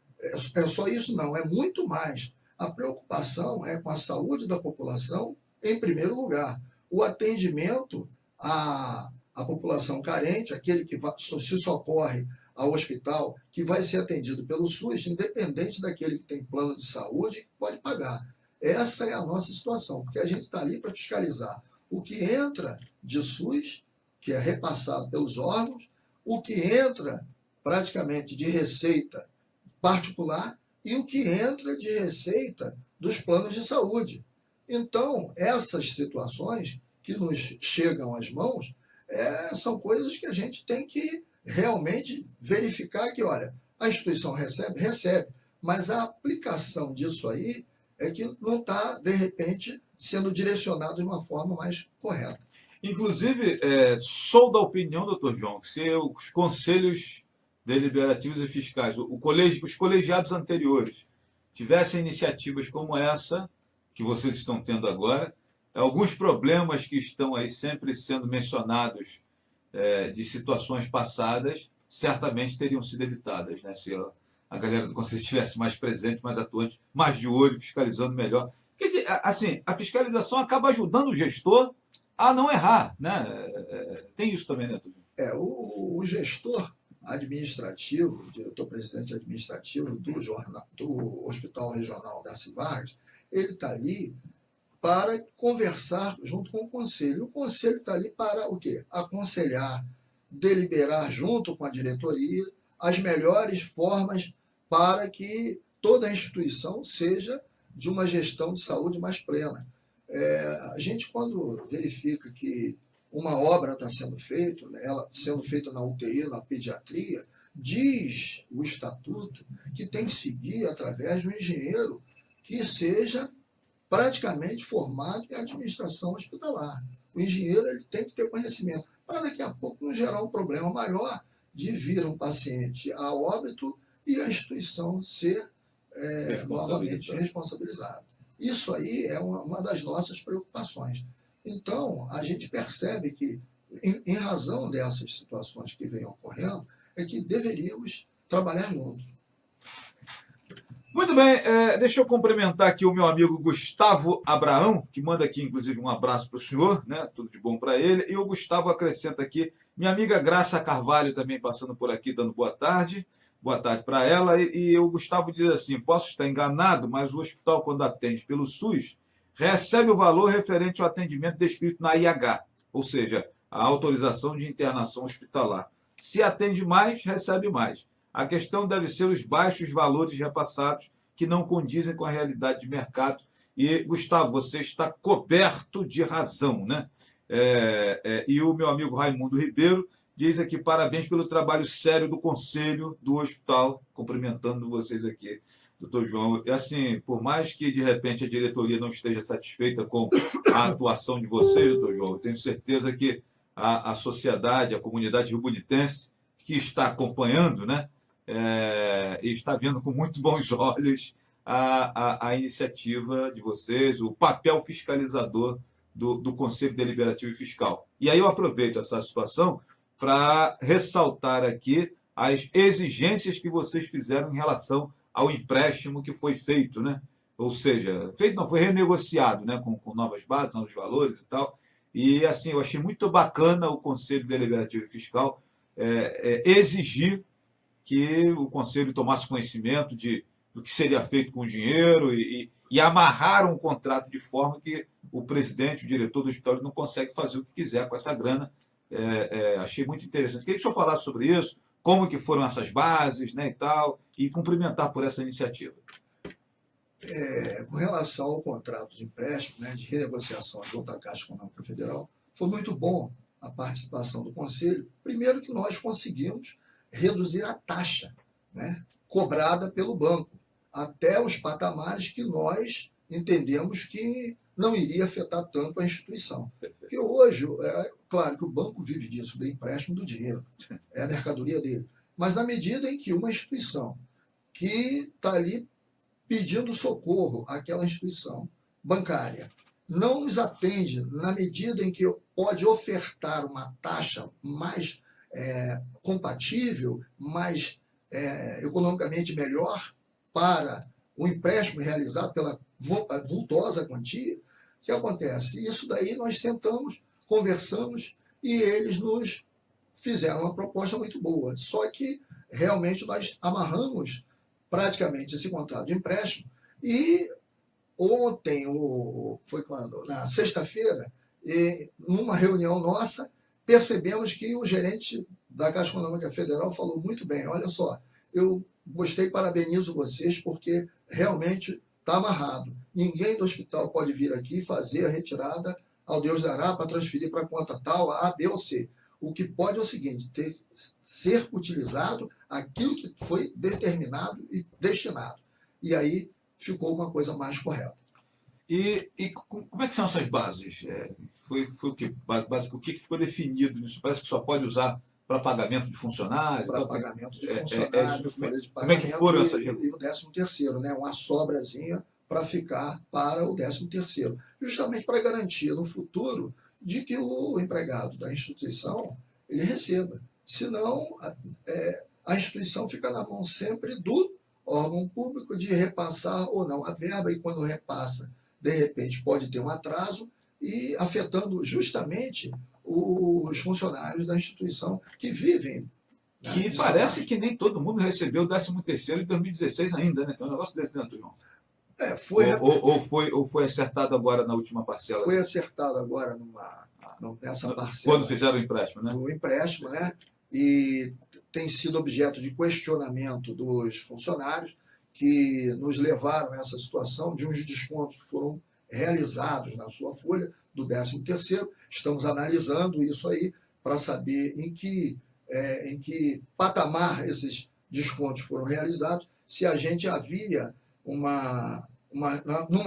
D: é só isso? Não, é muito mais. A preocupação é com a saúde da população em primeiro lugar. O atendimento à população carente, aquele que se socorre ao hospital, que vai ser atendido pelo SUS, independente daquele que tem plano de saúde, que pode pagar. Essa é a nossa situação, porque a gente está ali para fiscalizar o que entra de SUS, que é repassado pelos órgãos, o que entra praticamente de receita particular e o que entra de receita dos planos de saúde. Então, essas situações que nos chegam às mãos são coisas que a gente tem que realmente verificar que, olha, a instituição recebe, mas a aplicação disso aí é que não está, de repente, sendo direcionado de uma forma mais correta.
C: Inclusive, sou da opinião, doutor João, que se os conselhos deliberativos e fiscais, os colegiados anteriores, tivessem iniciativas como essa que vocês estão tendo agora, alguns problemas que estão aí sempre sendo mencionados de situações passadas, certamente teriam sido evitadas, né? Se a galera do Conselho estivesse mais presente, mais atuante, mais de olho, fiscalizando melhor. Porque, assim, a fiscalização acaba ajudando o gestor a não errar, né? Tem isso também, né, Túlio?
D: O gestor administrativo, o diretor-presidente administrativo do Hospital Regional Darcy Vargas, ele está ali para conversar junto com o Conselho. O Conselho está ali para o quê? Aconselhar, deliberar junto com a diretoria as melhores formas para que toda a instituição seja de uma gestão de saúde mais plena. A gente, quando verifica que uma obra está sendo feita, ela sendo feita na UTI, na pediatria, diz o estatuto que tem que seguir através de um engenheiro que seja praticamente formado em administração hospitalar. O engenheiro ele tem que ter conhecimento. para daqui a pouco não gerar um problema maior de vir um paciente a óbito e a instituição ser novamente responsabilizada. Isso aí é uma das nossas preocupações. Então, a gente percebe que, em razão dessas situações que vêm ocorrendo, é que deveríamos trabalhar juntos.
C: Muito bem, deixa eu cumprimentar aqui o meu amigo Gustavo Abraão, que manda aqui, inclusive, um abraço para o senhor, né? Tudo de bom para ele. E o Gustavo acrescenta aqui, minha amiga Graça Carvalho também passando por aqui, dando boa tarde para ela. E o Gustavo diz assim, posso estar enganado, mas o hospital, quando atende pelo SUS, recebe o valor referente ao atendimento descrito na IH, ou seja, a autorização de internação hospitalar. Se atende mais, recebe mais. A questão deve ser os baixos valores repassados que não condizem com a realidade de mercado. E, Gustavo, você está coberto de razão, né? E o meu amigo Raimundo Ribeiro diz aqui, parabéns pelo trabalho sério do Conselho do Hospital, cumprimentando vocês aqui, doutor João. E assim, por mais que, de repente, a diretoria não esteja satisfeita com a atuação de vocês, doutor João, eu tenho certeza que a sociedade, a comunidade ribonitense, que está acompanhando, né? E está vendo com muito bons olhos a iniciativa de vocês, o papel fiscalizador do Conselho Deliberativo e Fiscal. E aí eu aproveito essa situação para ressaltar aqui as exigências que vocês fizeram em relação ao empréstimo que foi feito, né? Ou seja, feito não, foi renegociado, né? Com novas bases, novos valores e tal. E assim, eu achei muito bacana o Conselho Deliberativo e Fiscal exigir que o Conselho tomasse conhecimento do que seria feito com o dinheiro e amarrar um contrato de forma que o presidente, o diretor do hospital, não consegue fazer o que quiser com essa grana. Achei muito interessante. Queria que o senhor falasse sobre isso, como que foram essas bases, né, e tal, e cumprimentar por essa iniciativa.
D: Com relação ao contrato de empréstimo, né, de renegociação junto à Caixa Econômica Federal, foi muito bom a participação do Conselho. Primeiro que nós conseguimos reduzir a taxa, né, cobrada pelo banco, até os patamares que nós entendemos que não iria afetar tanto a instituição. Porque hoje, claro que o banco vive disso, do empréstimo do dinheiro, é a mercadoria dele. Mas na medida em que uma instituição que está ali pedindo socorro àquela instituição bancária não nos atende na medida em que pode ofertar uma taxa mais compatível, mais economicamente melhor para o empréstimo realizado pela vultosa quantia, o que acontece? Isso daí nós sentamos, conversamos e eles nos fizeram uma proposta muito boa. Só que realmente nós amarramos praticamente esse contrato de empréstimo e ontem, foi quando? Na sexta-feira, numa reunião nossa, percebemos que o gerente da Caixa Econômica Federal falou muito bem, olha só, eu gostei, parabenizo vocês, porque realmente está amarrado. Ninguém do hospital pode vir aqui e fazer a retirada ao Deus dará para transferir para a conta tal, A, B ou C. O que pode é o seguinte, ser utilizado aquilo que foi determinado e destinado. E aí ficou uma coisa mais correta.
C: E como é que são essas bases? Foi o que? O que ficou definido nisso? Parece que só pode usar para pagamento de funcionário?
D: Para pagamento de funcionário, folha de pagamento,
C: como é que foram essas?
D: E o 13º, né? Uma sobrazinha para ficar para o 13º. Justamente para garantir no futuro de que o empregado da instituição ele receba. Senão, a instituição fica na mão sempre do órgão público de repassar ou não a verba, e quando repassa, de repente pode ter um atraso e afetando justamente os funcionários da instituição que vivem. Né,
C: que parece que nem todo mundo recebeu o 13º em 2016 ainda, né? Tem um negócio desse dentro, João. Ou foi acertado agora na última parcela?
D: Foi acertado agora nessa parcela.
C: Quando fizeram o empréstimo, né?
D: Do empréstimo, né? E tem sido objeto de questionamento dos funcionários que nos levaram a essa situação de uns descontos que foram realizados na sua folha do 13º. Estamos analisando isso aí para saber em que patamar esses descontos foram realizados, se a gente havia numa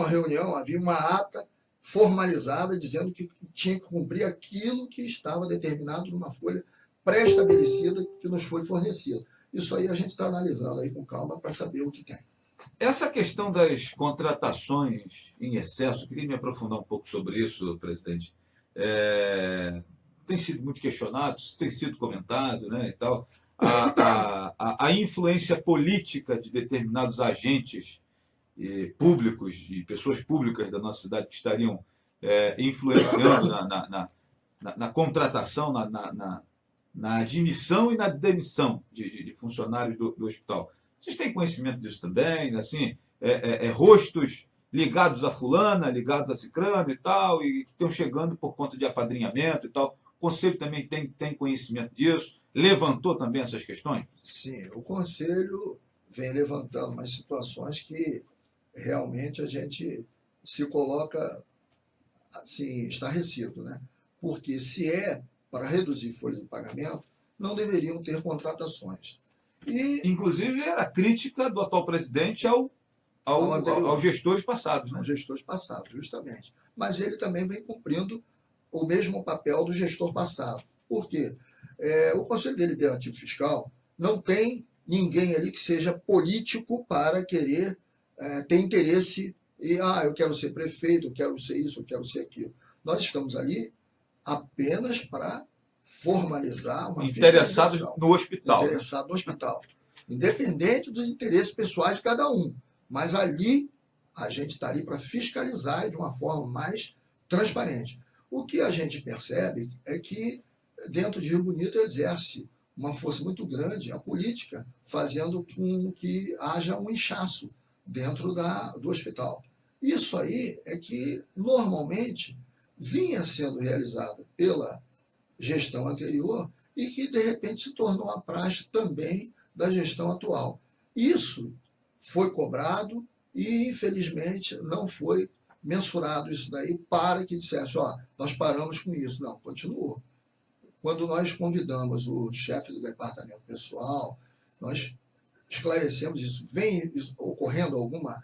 D: reunião, havia uma ata formalizada, dizendo que tinha que cumprir aquilo que estava determinado numa folha pré-estabelecida que nos foi fornecida. Isso aí a gente está analisando aí com calma para saber o que tem.
C: Essa questão das contratações em excesso, queria me aprofundar um pouco sobre isso, presidente. Tem sido muito questionado, tem sido comentado, né, e tal. A influência política de determinados agentes públicos e pessoas públicas da nossa cidade que estariam influenciando na contratação, na admissão e na demissão de funcionários do hospital. Vocês têm conhecimento disso também? Assim, rostos ligados a fulana, ligados a cicrano e tal, e que estão chegando por conta de apadrinhamento e tal. O Conselho também tem conhecimento disso? Levantou também essas questões?
D: Sim, o Conselho vem levantando umas situações que realmente a gente se coloca assim, estarrecido, né? Porque se é para reduzir folha de pagamento, não deveriam ter contratações.
C: Inclusive, era a crítica do atual presidente aos gestores passados. Né?
D: Aos gestores passados, justamente. Mas ele também vem cumprindo o mesmo papel do gestor passado. Por quê? O Conselho Deliberativo Fiscal não tem ninguém ali que seja político para querer ter interesse e, eu quero ser prefeito, eu quero ser isso, eu quero ser aquilo. Nós estamos ali apenas para formalizar uma
C: interessados no hospital.
D: Interessado no hospital. Independente dos interesses pessoais de cada um. Mas ali, a gente está ali para fiscalizar de uma forma mais transparente. O que a gente percebe é que, dentro de Rio Bonito, exerce uma força muito grande a política, fazendo com que haja um inchaço dentro do hospital. Isso aí é que, normalmente, vinha sendo realizado pela gestão anterior e que, de repente, se tornou a praxe também da gestão atual. Isso foi cobrado e, infelizmente, não foi mensurado isso daí para que dissesse, nós paramos com isso. Não, continuou. Quando nós convidamos o chefe do departamento pessoal, nós esclarecemos isso. Vem ocorrendo alguma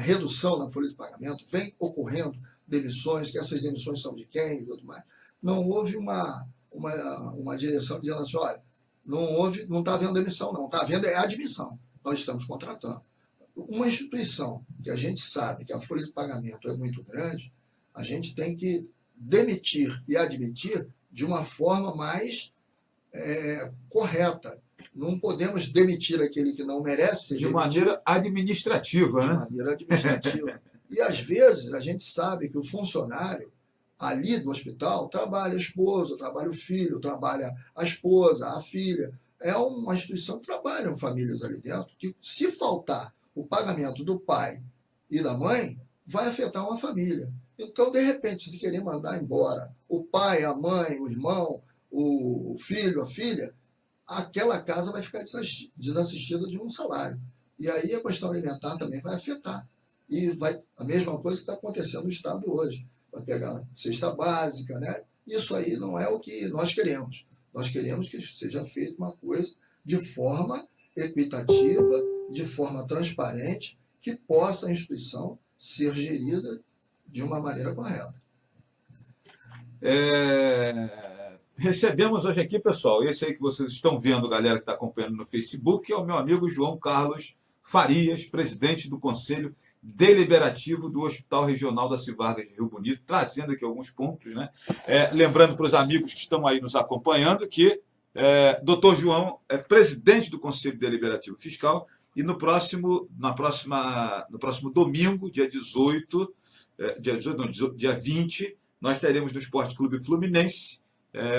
D: redução na folha de pagamento, vem ocorrendo demissões, que essas demissões são de quem e tudo mais. Não houve uma direção dizendo assim, olha, não está havendo demissão, não, está havendo admissão. Nós estamos contratando. Uma instituição que a gente sabe que a folha de pagamento é muito grande, a gente tem que demitir e admitir de uma forma mais correta. Não podemos demitir aquele que não merece ser demitido.
C: Maneira administrativa, né?
D: De maneira administrativa. E, às vezes, a gente sabe que o funcionário ali do hospital trabalha a esposa, trabalha o filho, trabalha a esposa, a filha. É uma instituição que trabalham famílias ali dentro, que se faltar o pagamento do pai e da mãe, vai afetar uma família. Então, de repente, se querer mandar embora o pai, a mãe, o irmão, o filho, a filha, aquela casa vai ficar desassistida de um salário. E aí a questão alimentar também vai afetar. E a mesma coisa que está acontecendo no Estado hoje. Vai pegar cesta básica, né? Isso aí não é o que nós queremos. Nós queremos que seja feita uma coisa de forma equitativa, de forma transparente, que possa a instituição ser gerida de uma maneira correta.
C: Recebemos hoje aqui, pessoal, esse aí que vocês estão vendo, galera que está acompanhando no Facebook, é o meu amigo João Carlos Farias, presidente do Conselho Deliberativo do Hospital Regional da Civargas de Rio Bonito, trazendo aqui alguns pontos, né? Lembrando para os amigos que estão aí nos acompanhando que Dr. João é presidente do Conselho Deliberativo Fiscal e no próximo domingo, dia 20, nós teremos no Esporte Clube Fluminense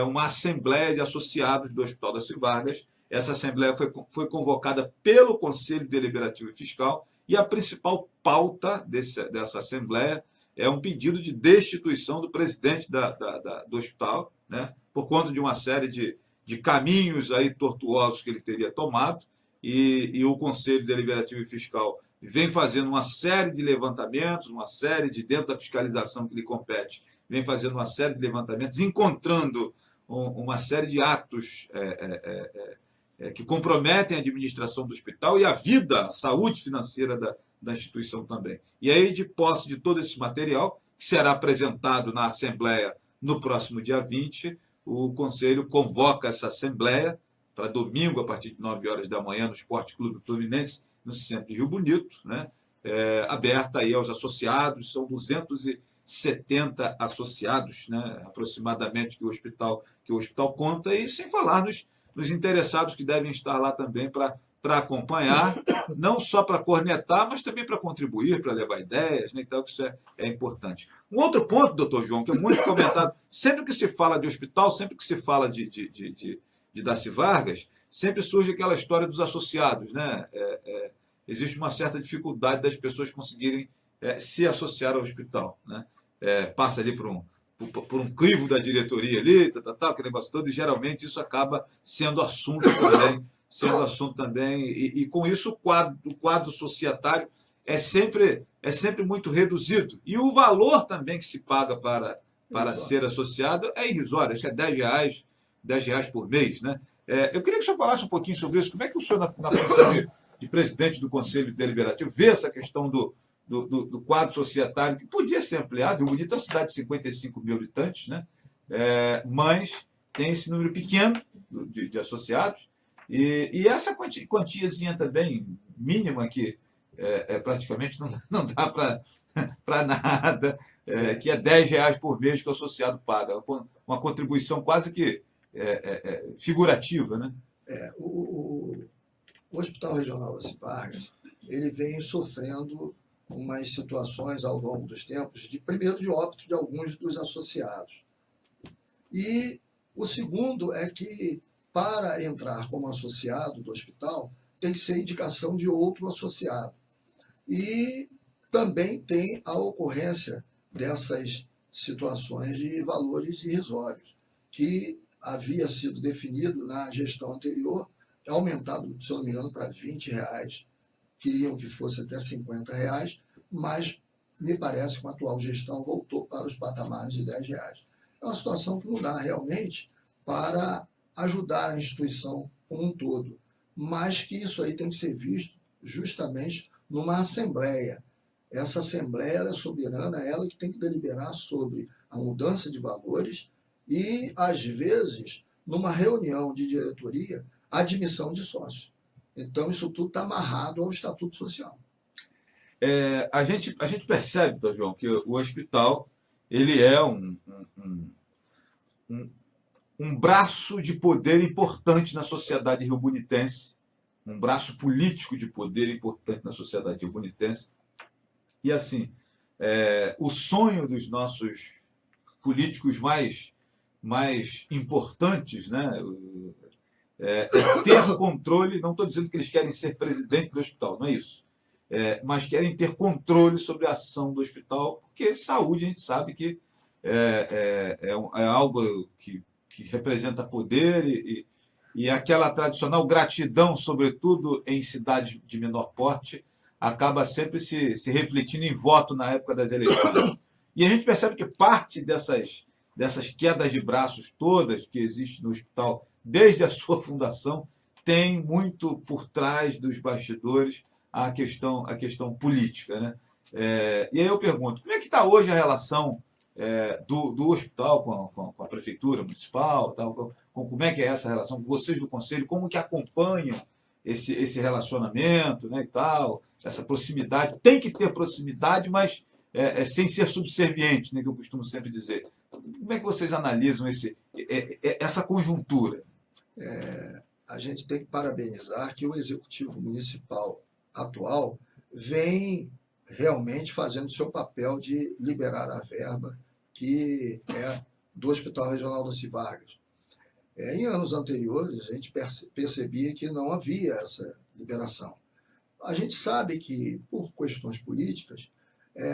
C: uma assembleia de associados do Hospital das Civargas. Essa assembleia foi convocada pelo Conselho Deliberativo Fiscal e a principal pauta dessa assembleia é um pedido de destituição do presidente do hospital, né, por conta de uma série de caminhos aí tortuosos que ele teria tomado, e o Conselho Deliberativo Fiscal vem fazendo uma série de levantamentos, dentro da fiscalização que lhe compete, vem fazendo uma série de levantamentos, encontrando uma série de atos que comprometem a administração do hospital e a vida, a saúde financeira da instituição também. E aí, de posse de todo esse material, que será apresentado na Assembleia no próximo dia 20. O Conselho convoca essa Assembleia para domingo, a partir de 9 horas da manhã, no Esporte Clube Fluminense, no centro de Rio Bonito, né? Aberta aí aos associados, são 270 associados, né, aproximadamente, que o hospital conta, e sem falar nos interessados que devem estar lá também para acompanhar, não só para cornetar, mas também para contribuir, para levar ideias, né? Então, isso é importante. Um outro ponto, doutor João, que é muito comentado, sempre que se fala de hospital, sempre que se fala de Darcy Vargas, sempre surge aquela história dos associados, né? Existe uma certa dificuldade das pessoas conseguirem se associar ao hospital, né? Passa ali por um crivo da diretoria ali, aquele negócio todo, e geralmente isso acaba sendo assunto também, e com isso o quadro societário é sempre muito reduzido. E o valor também que se paga para ser associado é irrisório, acho que é R$10 por mês, né? Eu queria que o senhor falasse um pouquinho sobre isso. Como é que o senhor, na função de presidente do Conselho Deliberativo, vê essa questão do quadro societário, que podia ser ampliado? Rio Bonito é uma cidade de 55 mil habitantes, né? Mas tem esse número pequeno de associados, e essa quantiazinha também mínima, que praticamente não dá para nada, que é R$10 por mês que o associado paga, uma contribuição quase que figurativa, né?
D: O Hospital Regional Darcy Vargas, ele vem sofrendo umas situações ao longo dos tempos, primeiro de óbito de alguns dos associados. E o segundo é que, para entrar como associado do hospital, tem que ser indicação de outro associado. E também tem a ocorrência dessas situações de valores irrisórios, que havia sido definido na gestão anterior, aumentado, se não me engano, para R$20, queriam que fosse até R$50, mas me parece que a atual gestão voltou para os patamares de R$10. É uma situação que não dá realmente para ajudar a instituição como um todo, mas que isso aí tem que ser visto justamente numa assembleia. Essa assembleia ela é soberana, ela que tem que deliberar sobre a mudança de valores e, às vezes, numa reunião de diretoria, a admissão de sócio. Então, isso tudo está amarrado ao Estatuto Social.
C: A gente percebe, doutor João, que o hospital ele é um braço de poder importante na sociedade riobonitense, um braço político de poder importante na sociedade riobonitense. E, assim, o sonho dos nossos políticos mais importantes, né, ter controle. Não estou dizendo que eles querem ser presidente do hospital, não é isso. Mas querem ter controle sobre a ação do hospital, porque saúde a gente sabe que é algo que representa poder, e aquela tradicional gratidão, sobretudo em cidades de menor porte, acaba sempre se refletindo em voto na época das eleições. E a gente percebe que parte dessas quedas de braços todas que existem no hospital, desde a sua fundação, tem muito por trás dos bastidores a questão política, né? E aí eu pergunto, como é que está hoje a relação do hospital com a prefeitura municipal, tal, como é que é essa relação com vocês do conselho, como que acompanham esse relacionamento, né, e tal, essa proximidade? Tem que ter proximidade, mas sem ser subserviente, né, que eu costumo sempre dizer. Como é que vocês analisam essa conjuntura?
D: A gente tem que parabenizar que o Executivo Municipal atual vem realmente fazendo o seu papel de liberar a verba que é do Hospital Regional Darcy Vargas. Em anos anteriores, a gente percebia que não havia essa liberação. A gente sabe que, por questões políticas,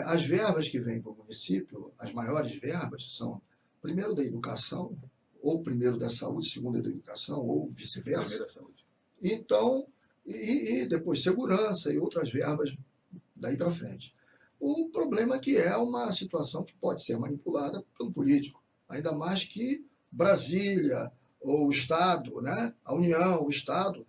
D: as verbas que vêm para o município, as maiores verbas, são primeiro da educação, ou primeiro da saúde, segundo da educação, ou vice-versa.
C: Primeiro da saúde.
D: Então, e depois segurança e outras verbas daí para frente. O problema é que é uma situação que pode ser manipulada pelo político, ainda mais que Brasília, ou o Estado, né? A União, o Estado,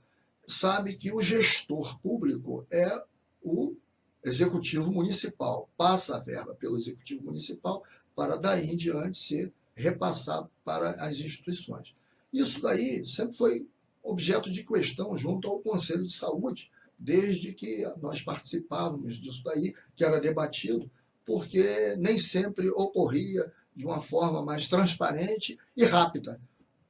D: sabe que o gestor público é o Executivo Municipal. Passa a verba pelo Executivo Municipal para daí em diante ser repassado para as instituições. Isso daí sempre foi objeto de questão junto ao Conselho de Saúde, desde que nós participávamos disso daí, que era debatido, porque nem sempre ocorria de uma forma mais transparente e rápida.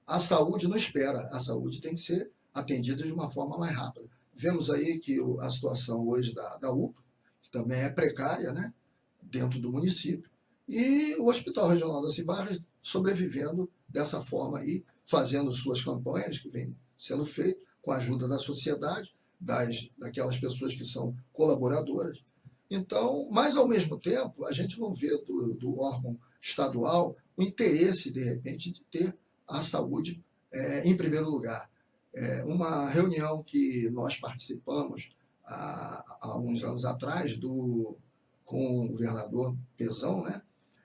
D: A saúde não espera, a saúde tem que ser atendida de uma forma mais rápida. Vemos aí que a situação hoje da UPA, que também é precária, né, dentro do município, e o Hospital Regional da Cibarra sobrevivendo dessa forma aí, fazendo suas campanhas, que vem sendo feito com a ajuda da sociedade, daquelas pessoas que são colaboradoras. Então, mas ao mesmo tempo, a gente não vê do órgão estadual o interesse, de repente, de ter a saúde em primeiro lugar. Uma reunião que nós participamos há uns anos atrás com o governador Pezão, né?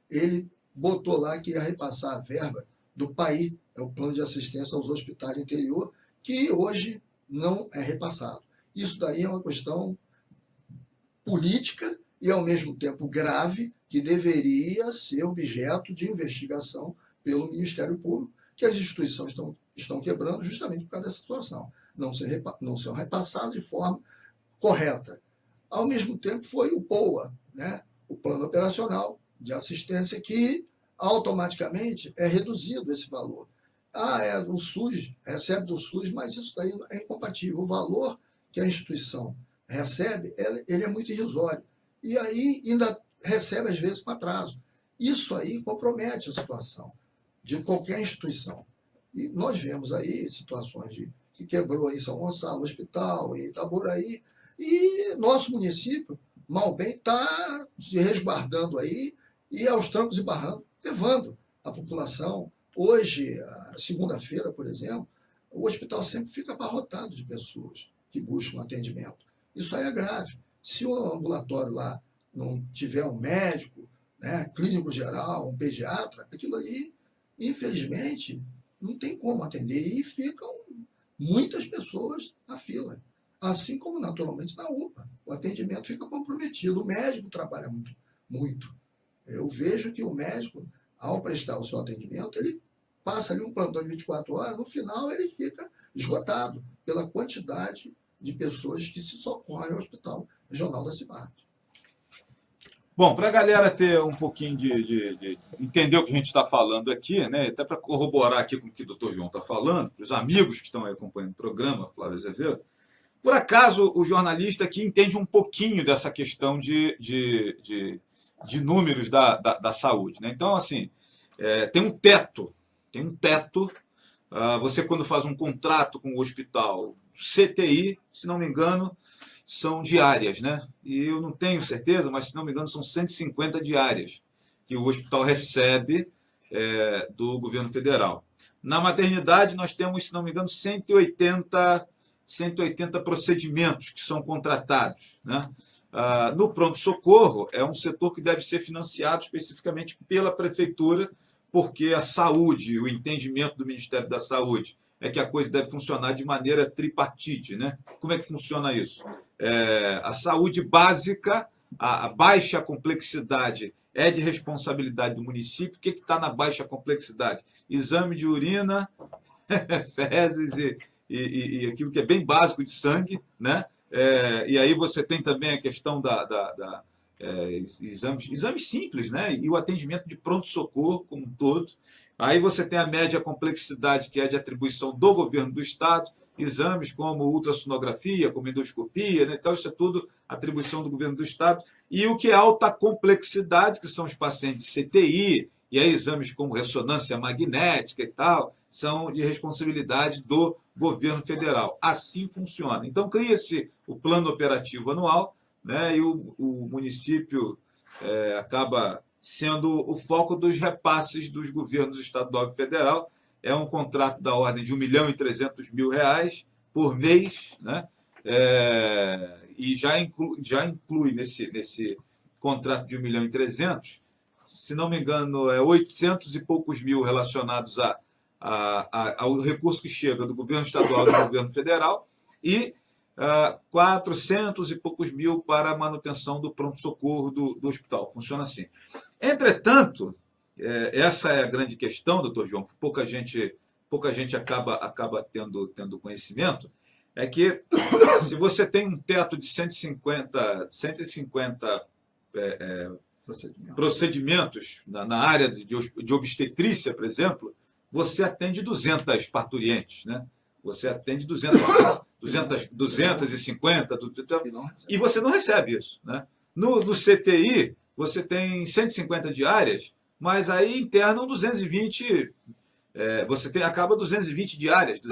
D: Ele botou lá que ia repassar a verba do PAI, é o Plano de Assistência aos Hospitais do Interior, que hoje não é repassado. Isso daí é uma questão política e, ao mesmo tempo, grave, que deveria ser objeto de investigação pelo Ministério Público, que as instituições estão quebrando justamente por causa dessa situação. Não são repassadas de forma correta. Ao mesmo tempo, foi o POA, né? O Plano Operacional de Assistência, que automaticamente é reduzido esse valor. É do SUS, recebe do SUS, mas isso daí é incompatível. O valor que a instituição recebe, ele é muito irrisório. E aí ainda recebe, às vezes, com atraso. Isso aí compromete a situação de qualquer instituição. E nós vemos aí situações que quebrou em São Gonçalo, Hospital, em Itaboraí, e nosso município, mal bem, está se resguardando aí e aos trancos e barrancos, levando a população. Hoje, segunda-feira, por exemplo, o hospital sempre fica abarrotado de pessoas que buscam atendimento. Isso aí é grave. Se o ambulatório lá não tiver um médico, né, clínico geral, um pediatra, aquilo ali, infelizmente, não tem como atender. E ficam muitas pessoas na fila. Assim como, naturalmente, na UPA. O atendimento fica comprometido. O médico trabalha muito. Eu vejo que o médico, ao prestar o seu atendimento, ele passa ali um plantão de 24 horas, no final ele fica esgotado pela quantidade de pessoas que se socorrem ao Hospital Regional da Cibarra.
C: Bom, para a galera ter um pouquinho de entender o que a gente está falando aqui, né, até para corroborar aqui com o que o doutor João está falando, para os amigos que estão aí acompanhando o programa, Flávio Azevedo, por acaso o jornalista aqui entende um pouquinho dessa questão de números da saúde, né? Então, assim, tem um teto. Você, quando faz um contrato com o hospital, CTI, se não me engano, são diárias, né? E eu não tenho certeza, mas se não me engano, são 150 diárias que o hospital recebe do governo federal. Na maternidade, nós temos, se não me engano, 180 procedimentos que são contratados, né? No pronto-socorro, é um setor que deve ser financiado especificamente pela prefeitura, porque a saúde, o entendimento do Ministério da Saúde é que a coisa deve funcionar de maneira tripartite, né? Como é que funciona isso? A saúde básica, a baixa complexidade é de responsabilidade do município. O que está na baixa complexidade? Exame de urina, fezes e aquilo que é bem básico de sangue, né? E aí você tem também a questão exames simples, né? E o atendimento de pronto-socorro como um todo. Aí você tem a média complexidade, que é de atribuição do governo do estado, exames como ultrassonografia, como endoscopia, né? Então, isso é tudo atribuição do governo do estado. E o que é alta complexidade, que são os pacientes de CTI, e aí exames como ressonância magnética e tal, são de responsabilidade do governo federal. Assim funciona. Então, cria-se o plano operativo anual, né? E o município acaba sendo o foco dos repasses dos governos estadual e federal. É um contrato da ordem de R$1.300.000 por mês, né? E já inclui nesse contrato de 1.300.000, se não me engano, 800 e poucos mil relacionados ao recurso que chega do governo estadual e do governo federal, e 400 e poucos mil para a manutenção do pronto-socorro do hospital. Funciona assim. Entretanto, essa é a grande questão, doutor João, que pouca gente acaba tendo conhecimento, é que se você tem um teto de 150 procedimentos na área de obstetrícia, por exemplo, você atende 200 parturientes, né? Você atende 250, e você não recebe isso, né? No CTI, você tem 150 diárias, mas aí internam 220, acaba 220 diárias,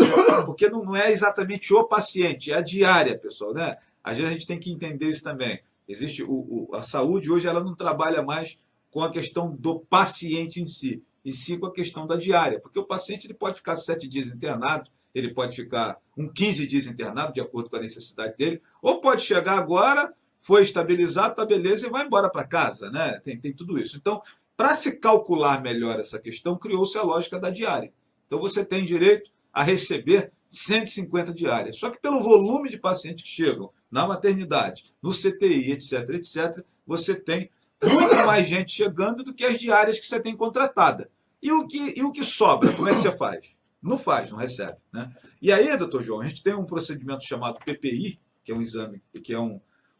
C: porque não é exatamente o paciente, é a diária, pessoal, né? Às vezes a gente tem que entender isso também. Existe a saúde hoje, ela não trabalha mais com a questão do paciente em si, e sim com a questão da diária, porque o paciente ele pode ficar 7 dias internado, ele pode ficar 15 dias internado, de acordo com a necessidade dele, ou pode chegar agora, foi estabilizado, tá beleza, e vai embora para casa, né? Tem tudo isso. Então, para se calcular melhor essa questão, criou-se a lógica da diária. Então, você tem direito a receber 150 diárias. Só que pelo volume de pacientes que chegam na maternidade, no CTI, etc., você tem muito mais gente chegando do que as diárias que você tem contratada. E o que sobra, como é que você faz? Não faz, não recebe, né? E aí, doutor João, a gente tem um procedimento chamado PPI, que é um exame, que é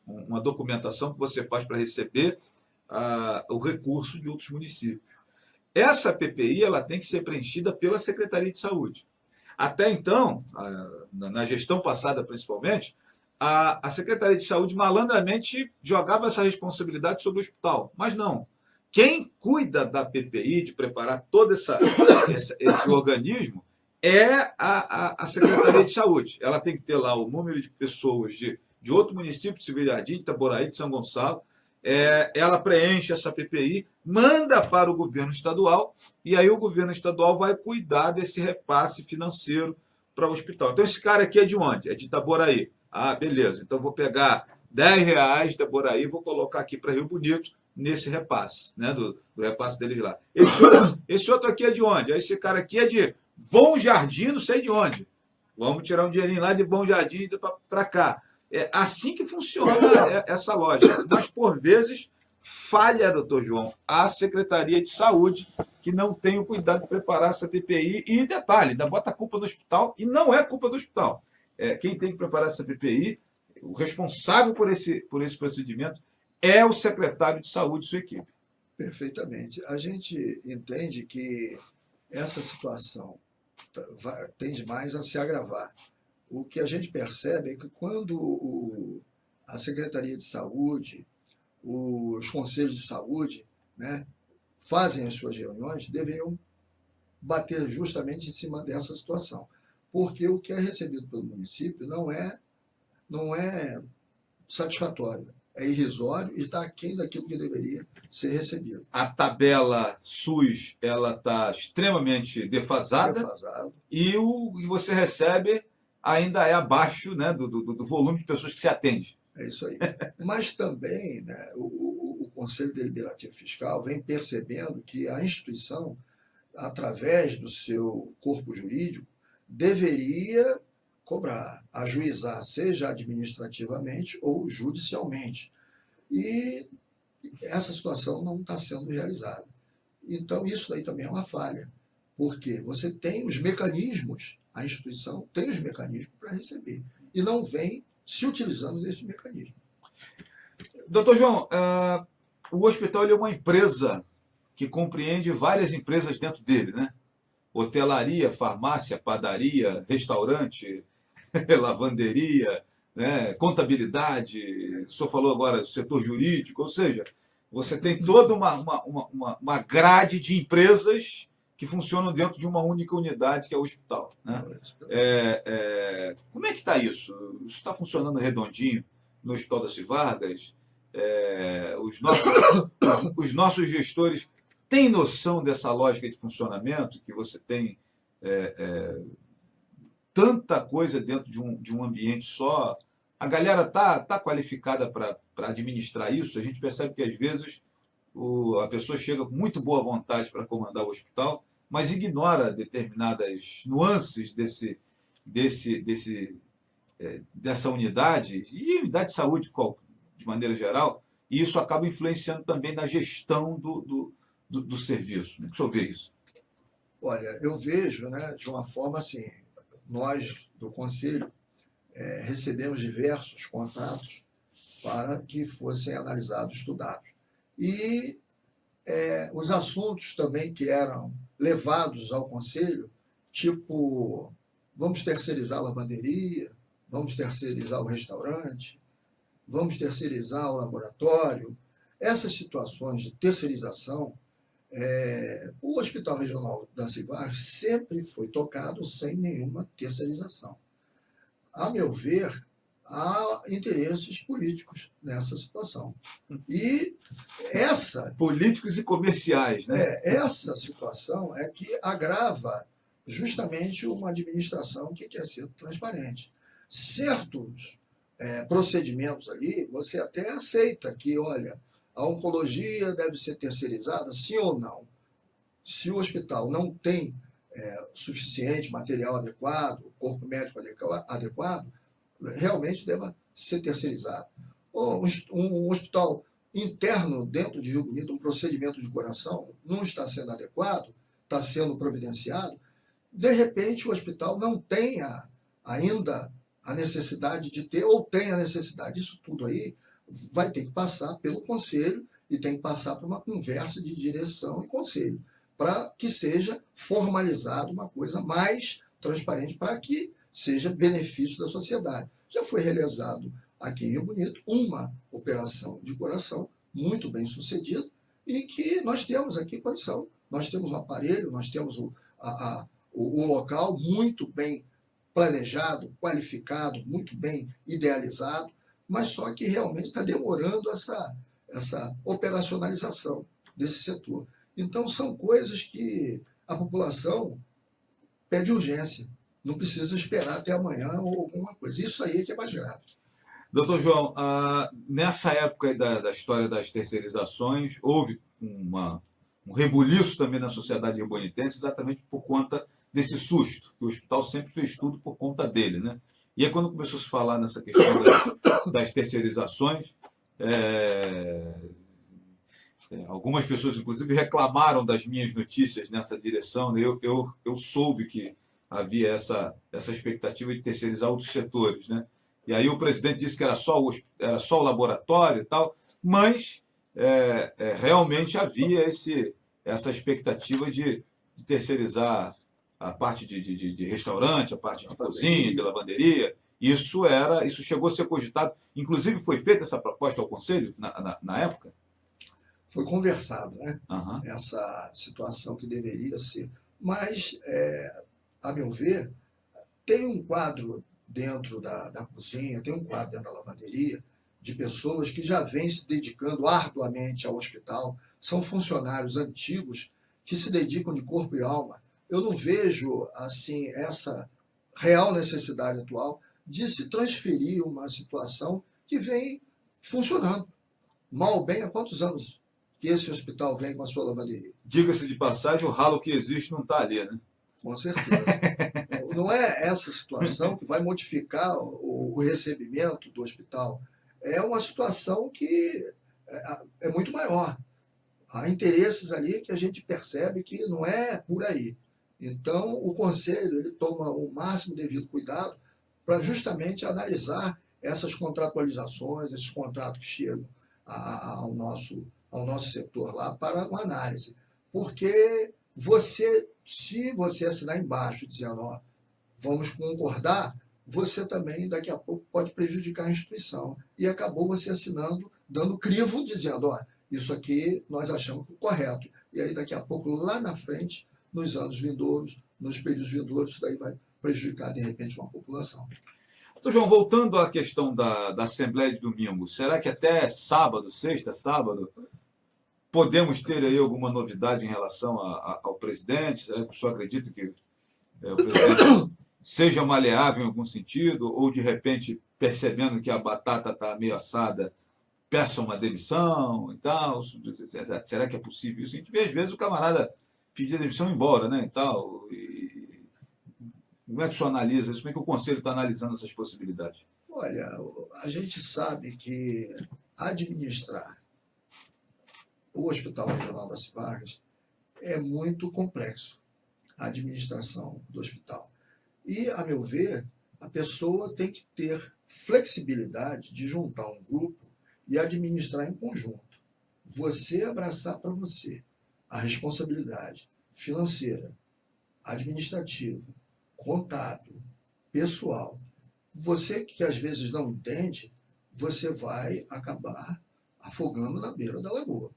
C: uma documentação que você faz para receber o recurso de outros municípios. Essa PPI ela tem que ser preenchida pela Secretaria de Saúde. Até então, na gestão passada principalmente, a Secretaria de Saúde malandramente jogava essa responsabilidade sobre o hospital, mas não. Quem cuida da PPI, de preparar todo esse organismo, é a Secretaria de Saúde. Ela tem que ter lá o número de pessoas de outro município, de Severo Jardim, de Itaboraí, de São Gonçalo. Ela preenche essa PPI, manda para o governo estadual, e aí o governo estadual vai cuidar desse repasse financeiro para o hospital. Então, esse cara aqui é de onde? É de Itaboraí. Ah, beleza. Então, vou pegar R$10 de Itaboraí e vou colocar aqui para Rio Bonito, nesse repasse, né, do repasse dele de lá. Esse outro aqui é de onde? Esse cara aqui é de Bom Jardim, não sei de onde. Vamos tirar um dinheirinho lá de Bom Jardim para cá. É assim que funciona essa lógica. Mas, por vezes, falha, doutor João, a Secretaria de Saúde, que não tem o cuidado de preparar essa PPI. E, detalhe, ainda bota a culpa no hospital, e não é culpa do hospital. Quem tem que preparar essa PPI, o responsável por esse procedimento, é o secretário de Saúde e sua equipe.
D: Perfeitamente. A gente entende que essa situação tende mais a se agravar. O que a gente percebe é que quando a Secretaria de Saúde, os conselhos de saúde, né, fazem as suas reuniões, deveriam bater justamente em cima dessa situação. Porque o que é recebido pelo município não é satisfatório. É irrisório e está aquém daquilo que deveria ser recebido.
C: A tabela SUS ela está extremamente defasada. E o que você recebe ainda é abaixo, né, do volume de pessoas que se atende.
D: É isso aí. Mas também, né, o Conselho Deliberativo Fiscal vem percebendo que a instituição, através do seu corpo jurídico, deveria cobrar, ajuizar, seja administrativamente ou judicialmente. E essa situação não está sendo realizada. Então, isso daí também é uma falha, porque você tem os mecanismos, a instituição tem os mecanismos para receber, e não vem se utilizando desse mecanismo.
C: Doutor João, o hospital é uma empresa que compreende várias empresas dentro dele, né? Hotelaria, farmácia, padaria, restaurante, lavanderia, né, contabilidade, o senhor falou agora do setor jurídico, ou seja, você tem toda uma grade de empresas que funcionam dentro de uma única unidade, que é o hospital, né? Como é que está isso? Isso está funcionando redondinho no Hospital das Vargas? Os nossos gestores têm noção dessa lógica de funcionamento, que você tem tanta coisa dentro de um ambiente só? A galera tá qualificada para administrar isso? A gente percebe que, às vezes, a pessoa chega com muito boa vontade para comandar o hospital, mas ignora determinadas nuances dessa unidade, e unidade de saúde de maneira geral, e isso acaba influenciando também na gestão do serviço. Como é que o senhor vê isso?
D: Olha, eu vejo, né, de uma forma assim, nós do Conselho recebemos diversos contratos para que fossem analisados, estudados. E os assuntos também que eram levados ao Conselho, tipo, vamos terceirizar a lavanderia, vamos terceirizar o restaurante, vamos terceirizar o laboratório. Essas situações de terceirização, o Hospital Regional da Civar sempre foi tocado sem nenhuma terceirização. A meu ver, há interesses políticos nessa situação. E
C: políticos e comerciais, né?
D: Essa situação é que agrava justamente uma administração que quer ser transparente. Certos procedimentos ali, você até aceita que, olha, a oncologia deve ser terceirizada, sim ou não. Se o hospital não tem suficiente material adequado, corpo médico adequado, realmente deve ser terceirizado. Ou um hospital interno dentro de Rio Bonito, um procedimento de coração não está sendo adequado, está sendo providenciado, de repente o hospital não tenha ainda a necessidade de ter, ou tem a necessidade. Isso tudo aí vai ter que passar pelo Conselho e tem que passar por uma conversa de direção e Conselho, para que seja formalizado uma coisa mais transparente, para que seja benefício da sociedade. Já foi realizado aqui em Rio Bonito uma operação de coração muito bem sucedida e que nós temos aqui condição. Nós temos um aparelho, nós temos o local muito bem planejado, qualificado, muito bem idealizado, mas só que realmente está demorando essa operacionalização desse setor. Então, são coisas que a população pede urgência. Não precisa esperar até amanhã ou alguma coisa. Isso aí é que é mais grave.
C: Doutor João, nessa época da história das terceirizações, houve um rebuliço também na sociedade ribonitense, exatamente por conta desse susto, que o hospital sempre fez tudo por conta dele, né? E aí, quando começou a se falar nessa questão das terceirizações, algumas pessoas, inclusive, reclamaram das minhas notícias nessa direção. Eu soube que havia essa expectativa de terceirizar outros setores, né? E aí o presidente disse que era só o laboratório e tal, mas realmente havia essa expectativa de terceirizar a parte de restaurante, a parte de cozinha, de lavanderia. Isso chegou a ser cogitado. Inclusive, foi feita essa proposta ao Conselho na época?
D: Foi conversado, né?
C: Uhum.
D: Essa situação que deveria ser. Mas, a meu ver, tem um quadro dentro da cozinha, tem um quadro dentro da lavanderia, de pessoas que já vêm se dedicando arduamente ao hospital, são funcionários antigos que se dedicam de corpo e alma. Eu não vejo, assim, essa real necessidade atual de se transferir uma situação que vem funcionando. Mal ou bem, há quantos anos que esse hospital vem com a sua lavanderia?
C: Diga-se de passagem, o ralo que existe não está ali, né?
D: Com certeza. Não é essa situação que vai modificar o recebimento do hospital. É uma situação que é muito maior. Há interesses ali que a gente percebe que não é por aí. Então, o Conselho ele toma o máximo devido cuidado para justamente analisar essas contratualizações, esses contratos que chegam ao nosso setor lá para uma análise. Porque se você assinar embaixo dizendo, ó, vamos concordar, você também daqui a pouco pode prejudicar a instituição. E acabou você assinando, dando crivo, dizendo, ó, isso aqui nós achamos correto. E aí daqui a pouco, lá na frente, nos anos vindouros, nos períodos vindouros, isso daí vai prejudicar, de repente, uma população.
C: Doutor João, voltando à questão da Assembleia de domingo, será que até sexta, sábado, podemos ter aí alguma novidade em relação ao presidente? Será que o senhor acredita que o presidente seja maleável em algum sentido? Ou, de repente, percebendo que a batata está meio assada, peça uma demissão e tal? Será que é possível isso? A gente vê, às vezes, o camarada pedir demissão e ir embora, né? E tal. Como é que o senhor analisa isso? Como é que o Conselho está analisando essas possibilidades?
D: Olha, a gente sabe que administrar o Hospital Regional das Vargas é muito complexo, a administração do hospital. E, a meu ver, a pessoa tem que ter flexibilidade de juntar um grupo e administrar em conjunto. Você abraçar para você a responsabilidade financeira, administrativa, contábil, pessoal. Você que às vezes não entende, você vai acabar afogando na beira da lagoa.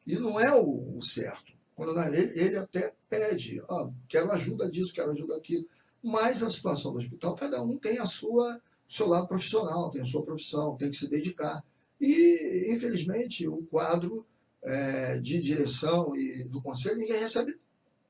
D: E não é o certo. Quando ele até pede, quero ajuda disso, quero ajuda daquilo. Mas a situação do hospital, cada um tem o seu lado profissional, tem a sua profissão, tem que se dedicar. E, infelizmente, o quadro de direção e do conselho, ninguém recebe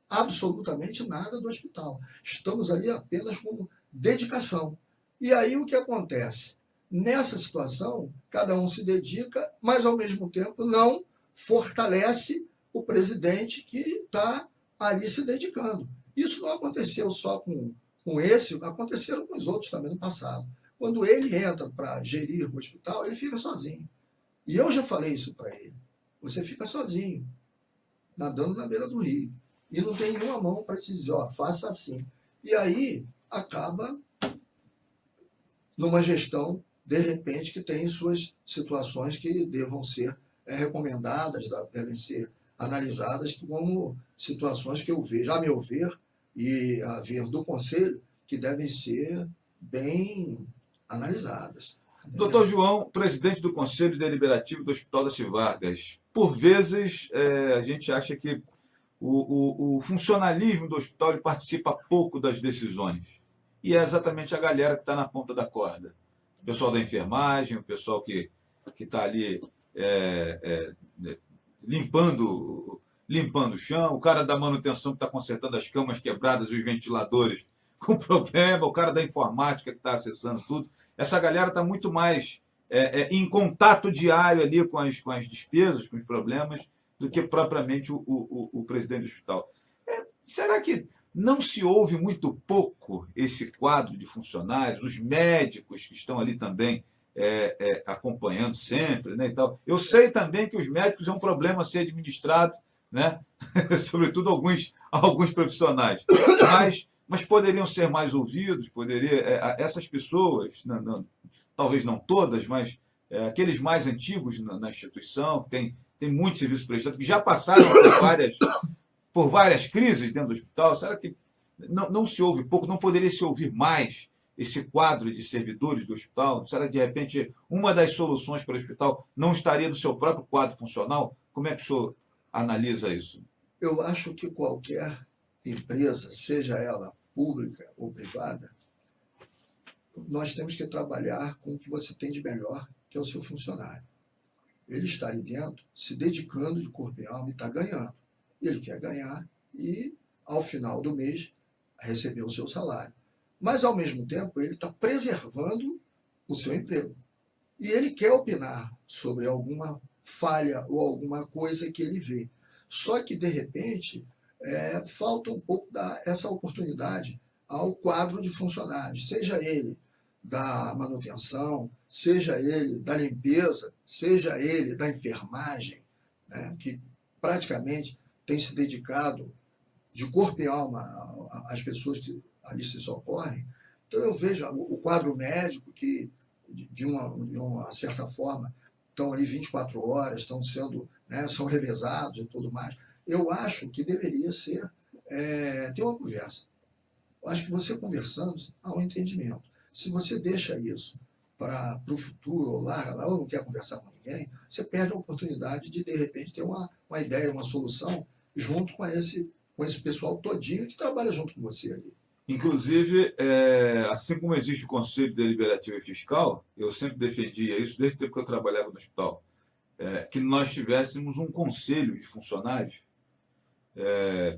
D: absolutamente nada do hospital. Estamos ali apenas como dedicação. E aí o que acontece? Nessa situação, cada um se dedica, mas ao mesmo tempo não fortalece o presidente que está ali se dedicando. Isso não aconteceu só com esse, aconteceram com os outros também no passado. Quando ele entra para gerir o hospital, ele fica sozinho. E eu já falei isso para ele. Você fica sozinho, nadando na beira do rio. E não tem nenhuma mão para te dizer, faça assim. E aí acaba numa gestão, de repente, que tem suas situações que devam ser recomendadas, devem ser analisadas como situações que eu vejo, a meu ver, e a ver do Conselho, que devem ser bem analisadas.
C: Doutor João, presidente do Conselho Deliberativo do Hospital das Vargas, por vezes a gente acha que o funcionalismo do hospital ele participa pouco das decisões. E é exatamente a galera que está na ponta da corda. O pessoal da enfermagem, o pessoal que está ali limpando o chão, o cara da manutenção que está consertando as camas quebradas e os ventiladores com problema, o cara da informática que está acessando tudo. Essa galera está muito mais em contato diário ali com as despesas, com os problemas, do que propriamente o presidente do hospital. Será que não se ouve muito pouco esse quadro de funcionários, os médicos que estão ali também acompanhando sempre, né, e tal? Eu sei também que os médicos é um problema a ser administrado, né? Sobretudo alguns profissionais, mas poderiam ser mais ouvidos, essas pessoas, talvez não todas, mas aqueles mais antigos na instituição, tem muito serviço prestado, que já passaram por várias crises dentro do hospital. Será que não se ouve pouco, não poderia se ouvir mais esse quadro de servidores do hospital? Será que, de repente, uma das soluções para o hospital não estaria no seu próprio quadro funcional? Como é que o senhor analisa isso?
D: Eu acho que qualquer empresa, seja ela pública ou privada, nós temos que trabalhar com o que você tem de melhor, que é o seu funcionário. Ele está ali dentro, se dedicando de corpo e alma e está ganhando. Ele quer ganhar e, ao final do mês, receber o seu salário. Mas, ao mesmo tempo, ele está preservando o seu emprego. E ele quer opinar sobre alguma falha ou alguma coisa que ele vê. Só que, de repente, falta um pouco essa oportunidade ao quadro de funcionários, seja ele da manutenção, seja ele da limpeza, seja ele da enfermagem, né, que praticamente tem se dedicado de corpo e alma às pessoas que ali se socorrem. Então eu vejo o quadro médico que, de uma certa forma, estão ali 24 horas, estão sendo, são revezados e tudo mais. Eu acho que deveria ser ter uma conversa. Eu acho que você conversando há um entendimento. Se você deixa isso para o futuro, ou larga lá, ou não quer conversar com ninguém, você perde a oportunidade de repente, ter uma ideia, uma solução, junto com esse pessoal todinho que trabalha junto com você ali.
C: Inclusive, assim como existe o Conselho Deliberativo e Fiscal, eu sempre defendia isso desde o tempo que eu trabalhava no hospital, que nós tivéssemos um conselho de funcionários,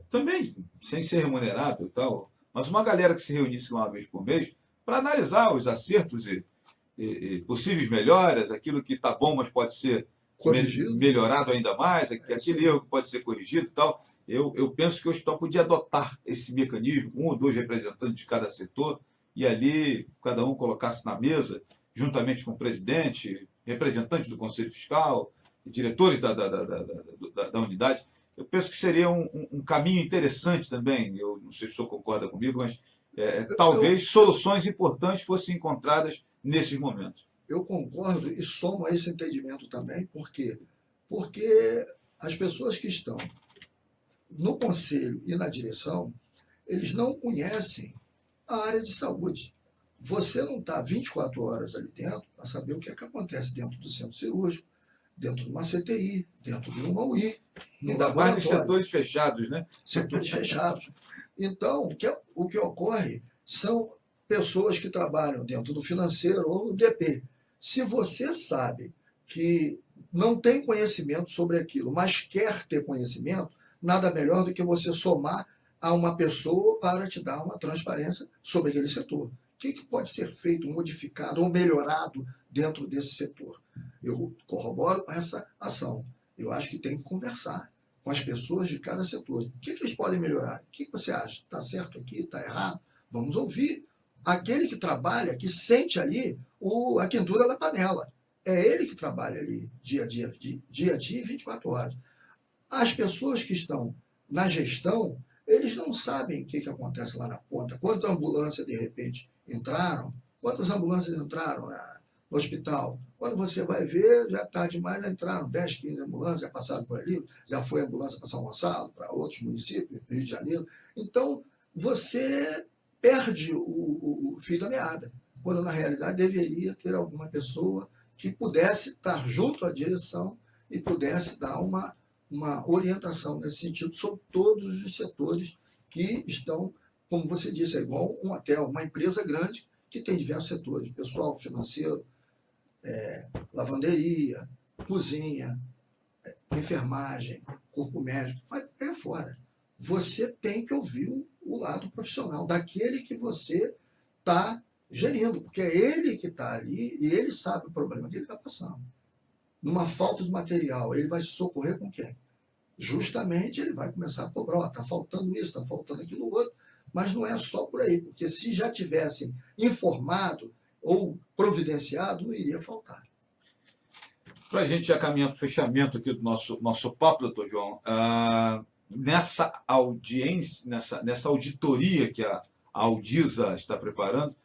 C: também sem ser remunerado e tal, mas uma galera que se reunisse lá uma vez por mês para analisar os acertos e possíveis melhoras, aquilo que está bom, mas pode ser
D: Corrigido.
C: melhorado ainda mais, aquele erro que pode ser corrigido e tal. Eu penso que o hospital podia adotar esse mecanismo, 1 ou 2 representantes de cada setor, e ali cada um colocasse na mesa, juntamente com o presidente, representantes do Conselho Fiscal, diretores da unidade. Eu penso que seria um caminho interessante também. Eu não sei se o senhor concorda comigo, mas talvez soluções importantes fossem encontradas nesses momentos.
D: Eu concordo e somo a esse entendimento também, porque as pessoas que estão no conselho e na direção, eles não conhecem a área de saúde. Você não está 24 horas ali dentro para saber o que é que acontece dentro do centro cirúrgico, dentro de uma CTI, dentro de uma UI, no
C: Ainda mais nos
D: laboratório.
C: setores fechados, né?
D: Setores fechados. Então, o que ocorre são pessoas que trabalham dentro do financeiro ou no DP. Se você sabe que não tem conhecimento sobre aquilo, mas quer ter conhecimento, nada melhor do que você somar a uma pessoa para te dar uma transparência sobre aquele setor. O que pode ser feito, modificado ou melhorado dentro desse setor? Eu corroboro com essa ação. Eu acho que tem que conversar com as pessoas de cada setor. O que eles podem melhorar? O que você acha? Está certo aqui? Está errado? Vamos ouvir aquele que trabalha, que sente ali a quentura da panela. É ele que trabalha ali dia a dia e 24 horas. As pessoas que estão na gestão, eles não sabem o que acontece lá na ponta. Quantas ambulâncias, de repente, entraram? Quantas ambulâncias entraram no hospital? Quando você vai ver, já está demais, já entraram 10, 15 ambulâncias, já passaram por ali, já foi ambulância para São Gonçalo, para outros municípios, Rio de Janeiro. Então, você perde o fio da meada, quando na realidade deveria ter alguma pessoa que pudesse estar junto à direção e pudesse dar uma orientação nesse sentido sobre todos os setores que estão, como você disse, é igual um hotel, uma empresa grande que tem diversos setores, pessoal financeiro, lavanderia, cozinha, enfermagem, corpo médico, vai pegar fora. Você tem que ouvir o lado profissional, daquele que você está gerindo, porque é ele que está ali e ele sabe o problema que ele está passando. Numa falta de material, ele vai se socorrer com quem? Justamente ele vai começar a cobrar, está faltando isso, está faltando aquilo outro, mas não é só por aí, porque se já tivessem informado ou providenciado, não iria faltar.
C: Para a gente já caminhar para o fechamento aqui do nosso papo, doutor João, nessa audiência, nessa auditoria que a Audisa está preparando,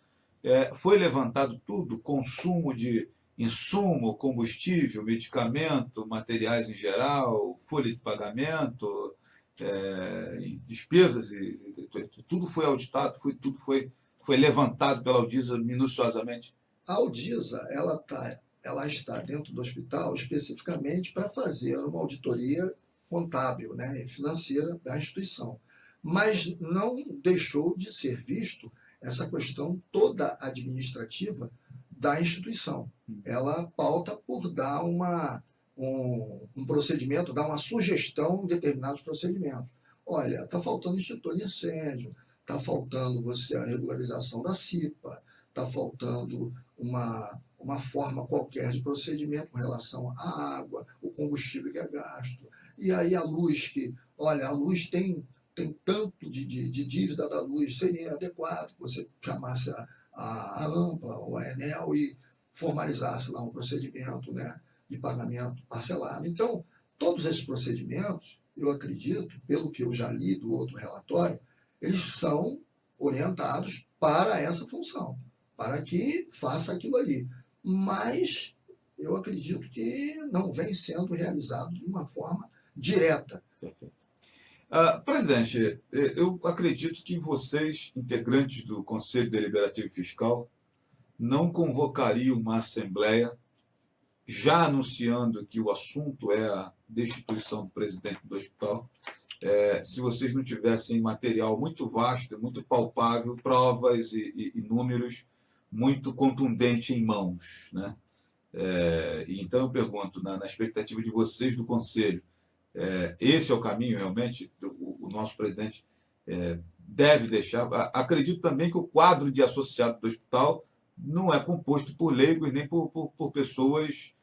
C: foi levantado tudo, consumo de insumo, combustível, medicamento, materiais em geral, folha de pagamento, despesas, tudo foi auditado, tudo foi levantado pela Audisa minuciosamente.
D: A Audisa, ela está dentro do hospital especificamente para fazer uma auditoria contábil, né, e financeira da instituição. Mas não deixou de ser visto essa questão toda administrativa da instituição. Ela pauta por dar um procedimento, dar uma sugestão em determinados procedimentos. Olha, está faltando extintor de incêndio, está faltando a regularização da CIPA, está faltando uma forma qualquer de procedimento com relação à água, o combustível que é gasto. E aí a luz a luz tem tanto de dívida da luz, seria adequado que você chamasse a AMPA ou a Enel e formalizasse lá um procedimento, né, de pagamento parcelado. Então, todos esses procedimentos, eu acredito, pelo que eu já li do outro relatório, eles são orientados para essa função, para que faça aquilo ali. Mas eu acredito que não vem sendo realizado de uma forma direta.
C: Perfeito. Presidente, eu acredito que vocês, integrantes do Conselho Deliberativo Fiscal, não convocariam uma assembleia já anunciando que o assunto é a destituição do presidente do hospital, se vocês não tivessem material muito vasto, muito palpável, provas e números muito contundente em mãos, né? Então eu pergunto, na expectativa de vocês do Conselho, esse é o caminho realmente? O nosso presidente deve deixar. Acredito também que o quadro de associado do hospital não é composto por leigos nem por pessoas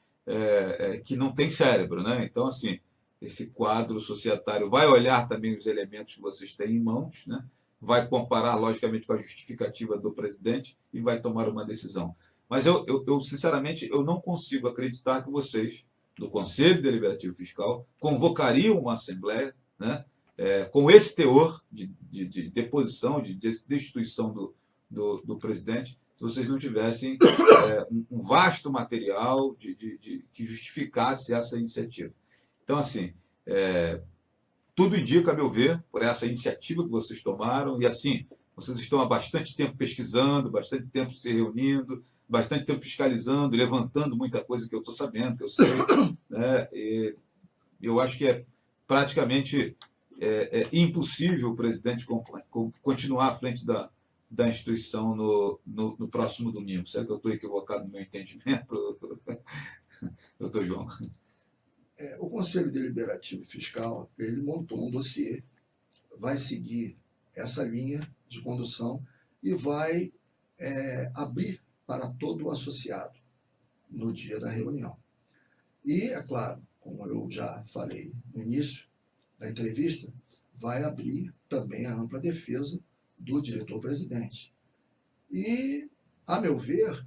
C: que não tem cérebro, né? Então, assim, esse quadro societário vai olhar também os elementos que vocês têm em mãos, né? Vai comparar, logicamente, com a justificativa do presidente e vai tomar uma decisão. Mas sinceramente, eu não consigo acreditar que vocês, do Conselho Deliberativo Fiscal, convocariam uma Assembleia, né? Com esse teor de deposição, de destituição do presidente, se vocês não tivessem um vasto material que justificasse essa iniciativa. Então, assim, tudo indica, a meu ver, por essa iniciativa que vocês tomaram, e assim, vocês estão há bastante tempo pesquisando, bastante tempo se reunindo, bastante tempo fiscalizando, levantando muita coisa que eu estou sabendo, que eu sei, né? E eu acho que é praticamente impossível o presidente continuar à frente da instituição no próximo domingo. Será que eu estou equivocado no meu entendimento, doutor João?
D: O Conselho Deliberativo Fiscal, ele montou um dossiê, vai seguir essa linha de condução e vai abrir para todo o associado no dia da reunião. E, é claro, como eu já falei no início da entrevista, vai abrir também a ampla defesa do diretor-presidente. E, a meu ver,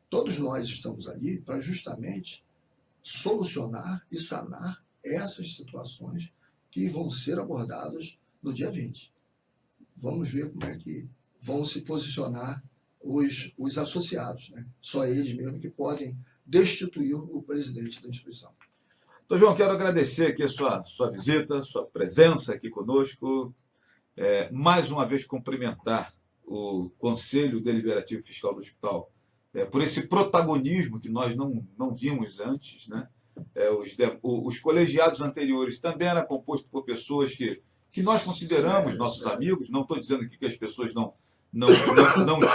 D: todos nós estamos ali para justamente solucionar e sanar essas situações que vão ser abordadas no dia 20. Vamos ver como é que vão se posicionar os associados, né? Só eles mesmo que podem destituir o presidente da instituição.
C: Doutor João, quero agradecer aqui a sua visita, sua presença aqui conosco. Mais uma vez cumprimentar o Conselho Deliberativo Fiscal do Hospital por esse protagonismo que nós não vimos antes, né? Os colegiados anteriores também eram compostos por pessoas que nós consideramos nossos amigos. Não estou dizendo aqui que as pessoas não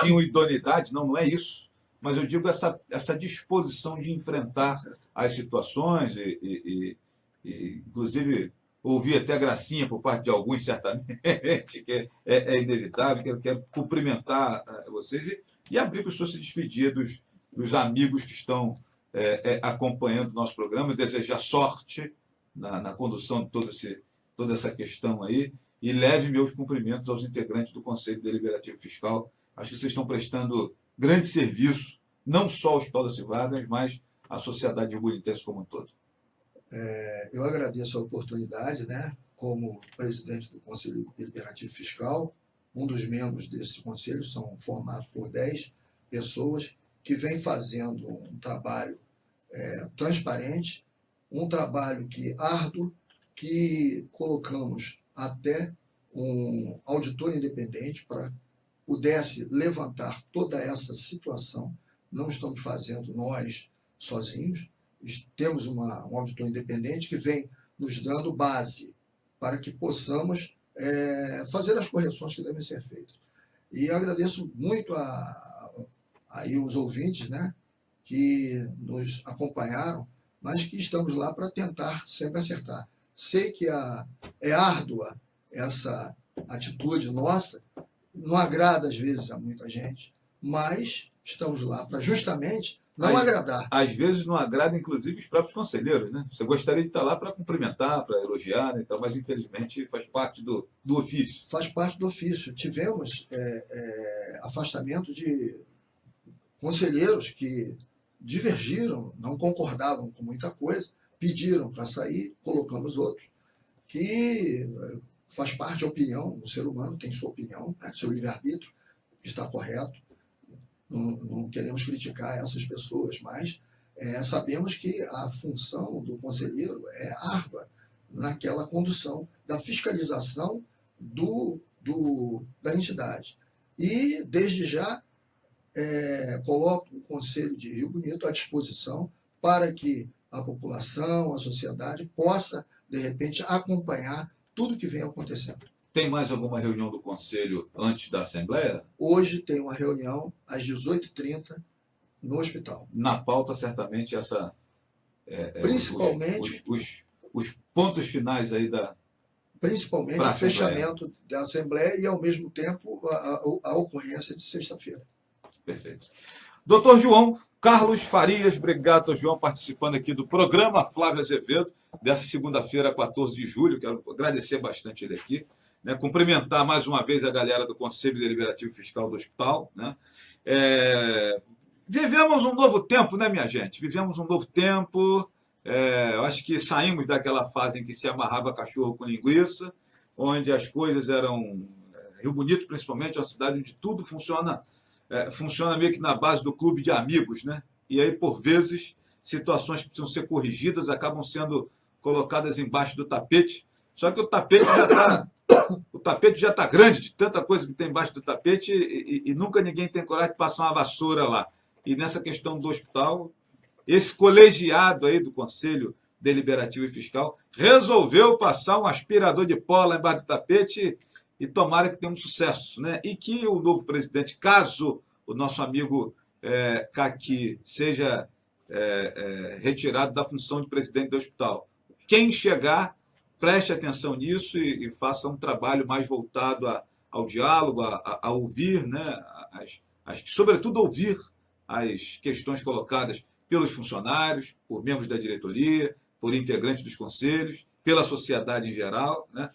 C: tinham idoneidade, não é isso. Mas eu digo essa disposição de enfrentar as situações e inclusive, ouvi até gracinha por parte de alguns, certamente, que é inevitável. Quero cumprimentar vocês e abrir para o senhor se despedir dos amigos que estão acompanhando o nosso programa e desejar sorte na condução de toda essa questão aí. E leve meus cumprimentos aos integrantes do Conselho Deliberativo Fiscal. Acho que vocês estão prestando grande serviço, não só ao Hospital das Civadas, mas à sociedade rio-bonitense como um todo.
D: Eu agradeço a oportunidade, né, como presidente do Conselho Deliberativo Fiscal. Um dos membros desse conselho são formados por 10 pessoas que vêm fazendo um trabalho transparente, um trabalho árduo, que colocamos até um auditor independente para pudesse levantar toda essa situação. Não estamos fazendo nós sozinhos, temos um auditor independente que vem nos dando base para que possamos fazer as correções que devem ser feitas. E agradeço muito aí os ouvintes, né, que nos acompanharam, mas que estamos lá para tentar sempre acertar. Sei que é árdua essa atitude nossa, não agrada às vezes a muita gente, mas estamos lá para justamente não agradar.
C: Às vezes não agrada, inclusive, os próprios conselheiros, né? Você gostaria de estar lá para cumprimentar, para elogiar, né? Então, mas infelizmente faz parte do ofício.
D: Faz parte do ofício. Tivemos afastamento de conselheiros que divergiram, não concordavam com muita coisa, pediram para sair, colocamos outros, que faz parte da opinião, o ser humano tem sua opinião, né, seu livre-arbítrio, está correto, não queremos criticar essas pessoas, mas sabemos que a função do conselheiro é árdua naquela condução da fiscalização da entidade. E, desde já, coloco o Conselho de Rio Bonito à disposição para que a população, a sociedade, possa, de repente, acompanhar tudo que vem acontecendo.
C: Tem mais alguma reunião do Conselho antes da Assembleia?
D: Hoje tem uma reunião às 18h30 no hospital.
C: Na pauta, certamente, essa...
D: principalmente...
C: Os pontos finais aí da...
D: Principalmente o fechamento da Assembleia e, ao mesmo tempo, a ocorrência de sexta-feira.
C: Perfeito. Doutor João Carlos Farias, obrigado, doutor João, participando aqui do programa Flávio Azevedo, dessa segunda-feira, 14 de julho. Quero agradecer bastante ele aqui, né? Cumprimentar mais uma vez a galera do Conselho Deliberativo Fiscal do Hospital, né? Vivemos um novo tempo, né, minha gente? Vivemos um novo tempo. Eu acho que saímos daquela fase em que se amarrava cachorro com linguiça, onde as coisas eram... Rio Bonito, principalmente, é uma cidade onde tudo funciona meio que na base do clube de amigos, né? E aí, por vezes, situações que precisam ser corrigidas acabam sendo colocadas embaixo do tapete. Só que o tapete já está grande, de tanta coisa que tem embaixo do tapete, e nunca ninguém tem coragem de passar uma vassoura lá. E nessa questão do hospital, esse colegiado aí do Conselho Deliberativo e Fiscal resolveu passar um aspirador de pó lá embaixo do tapete, e tomara que tenha um sucesso, né? E que o novo presidente, caso o nosso amigo Caqui seja retirado da função de presidente do hospital, quem chegar, preste atenção nisso e faça um trabalho mais voltado ao diálogo, a ouvir, né? Sobretudo ouvir as questões colocadas pelos funcionários, por membros da diretoria, por integrantes dos conselhos, pela sociedade em geral, né?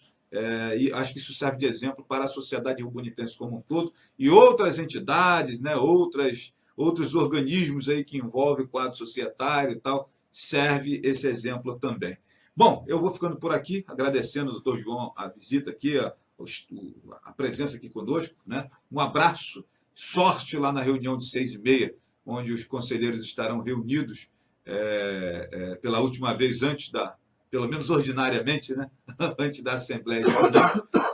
C: E acho que isso serve de exemplo para a sociedade riobonitense como um todo e outras entidades, né, outros organismos aí que envolvem o quadro societário e tal, serve esse exemplo também. Bom, eu vou ficando por aqui, agradecendo ao doutor João a visita aqui, a presença aqui conosco, né? Um abraço, sorte lá na reunião de 6h30, onde os conselheiros estarão reunidos pela última vez pelo menos ordinariamente, né? Antes da Assembleia.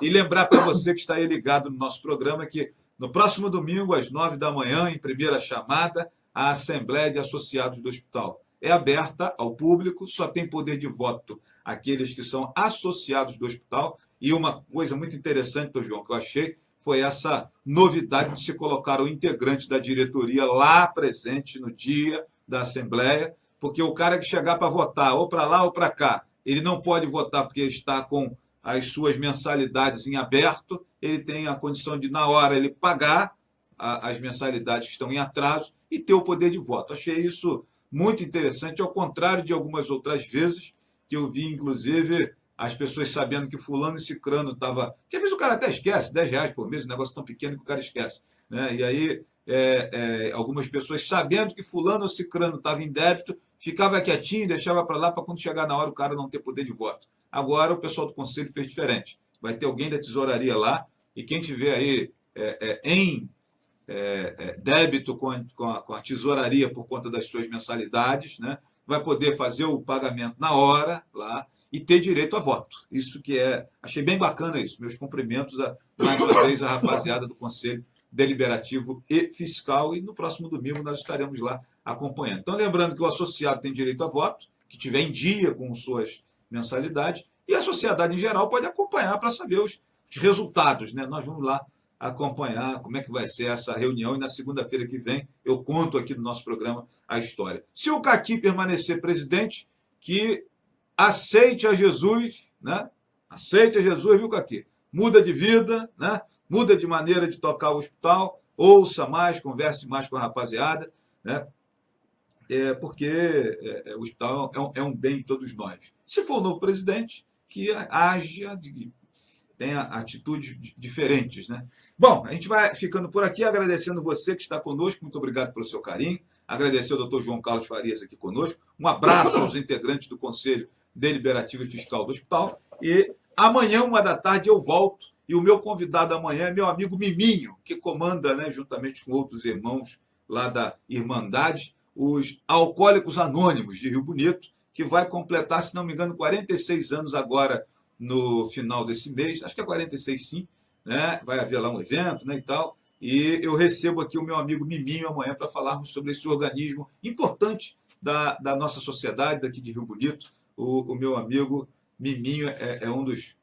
C: E lembrar para você que está aí ligado no nosso programa que no próximo domingo, às 9 da manhã, em primeira chamada, a Assembleia de Associados do Hospital é aberta ao público, só tem poder de voto aqueles que são associados do hospital. E uma coisa muito interessante, doutor João, que eu achei, foi essa novidade de se colocar o integrante da diretoria lá presente no dia da Assembleia, porque o cara que chegar para votar ou para lá ou para cá, ele não pode votar porque está com as suas mensalidades em aberto, ele tem a condição de, na hora, ele pagar as mensalidades que estão em atraso e ter o poder de voto. Achei isso muito interessante, ao contrário de algumas outras vezes, que eu vi, inclusive, as pessoas sabendo que fulano e cicrano estava... Porque às vezes o cara até esquece, R$10 por mês, um negócio tão pequeno que o cara esquece, né? E aí, algumas pessoas sabendo que fulano ou cicrano estava em débito, ficava quietinho, deixava para lá, para quando chegar na hora o cara não ter poder de voto. Agora o pessoal do Conselho fez diferente. Vai ter alguém da tesouraria lá, e quem tiver aí em débito com a tesouraria por conta das suas mensalidades, né, vai poder fazer o pagamento na hora lá e ter direito a voto. Isso que achei bem bacana isso. Meus cumprimentos mais uma vez à rapaziada do Conselho Deliberativo e Fiscal, e no próximo domingo nós estaremos lá acompanhando. Então, lembrando que o associado tem direito a voto, que tiver em dia com suas mensalidades, e a sociedade em geral pode acompanhar para saber os resultados, né? Nós vamos lá acompanhar como é que vai ser essa reunião, e na segunda-feira que vem eu conto aqui no nosso programa a história. Se o Caqui permanecer presidente, que aceite a Jesus, né? Aceite a Jesus, viu, Caqui? Muda de vida, né? Muda de maneira de tocar o hospital, ouça mais, converse mais com a rapaziada, né? Porque o hospital é um bem de todos nós. Se for o novo presidente, que haja, tenha atitudes diferentes, né? Bom, a gente vai ficando por aqui, agradecendo você que está conosco, muito obrigado pelo seu carinho, agradecer ao doutor João Carlos Farias aqui conosco, um abraço aos integrantes do Conselho Deliberativo e Fiscal do Hospital, e amanhã, 13h, eu volto, e o meu convidado amanhã é meu amigo Miminho, que comanda, né, juntamente com outros irmãos lá da Irmandade, os Alcoólicos Anônimos de Rio Bonito, que vai completar, se não me engano, 46 anos agora no final desse mês, acho que é 46 sim, né? Vai haver lá um evento, né, e tal, e eu recebo aqui o meu amigo Miminho amanhã para falarmos sobre esse organismo importante da nossa sociedade daqui de Rio Bonito. O meu amigo Miminho é um dos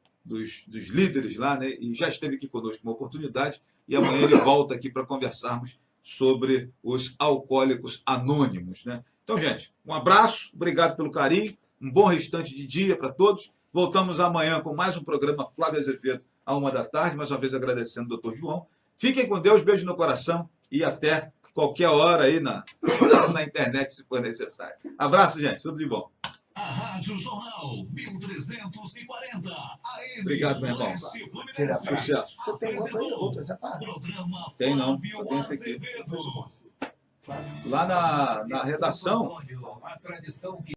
C: líderes lá, né, e já esteve aqui conosco uma oportunidade, e amanhã ele volta aqui para conversarmos sobre os Alcoólicos Anônimos, né? Então, gente, um abraço, obrigado pelo carinho, um bom restante de dia para todos. Voltamos amanhã com mais um programa Flávio Azevedo, à 13h, mais uma vez agradecendo ao doutor João. Fiquem com Deus, beijo no coração e até qualquer hora aí na internet, se for necessário. Abraço, gente. Tudo de bom.
A: A Rádio Jornal 1340 AM.
C: Obrigado, meu irmão. Sucesso.
D: Você tem outra separada?
A: Programa
C: Tem não,
A: Flávio
C: só tem esse aqui.
A: Azevedo.
C: Lá na redação,
E: A tradição que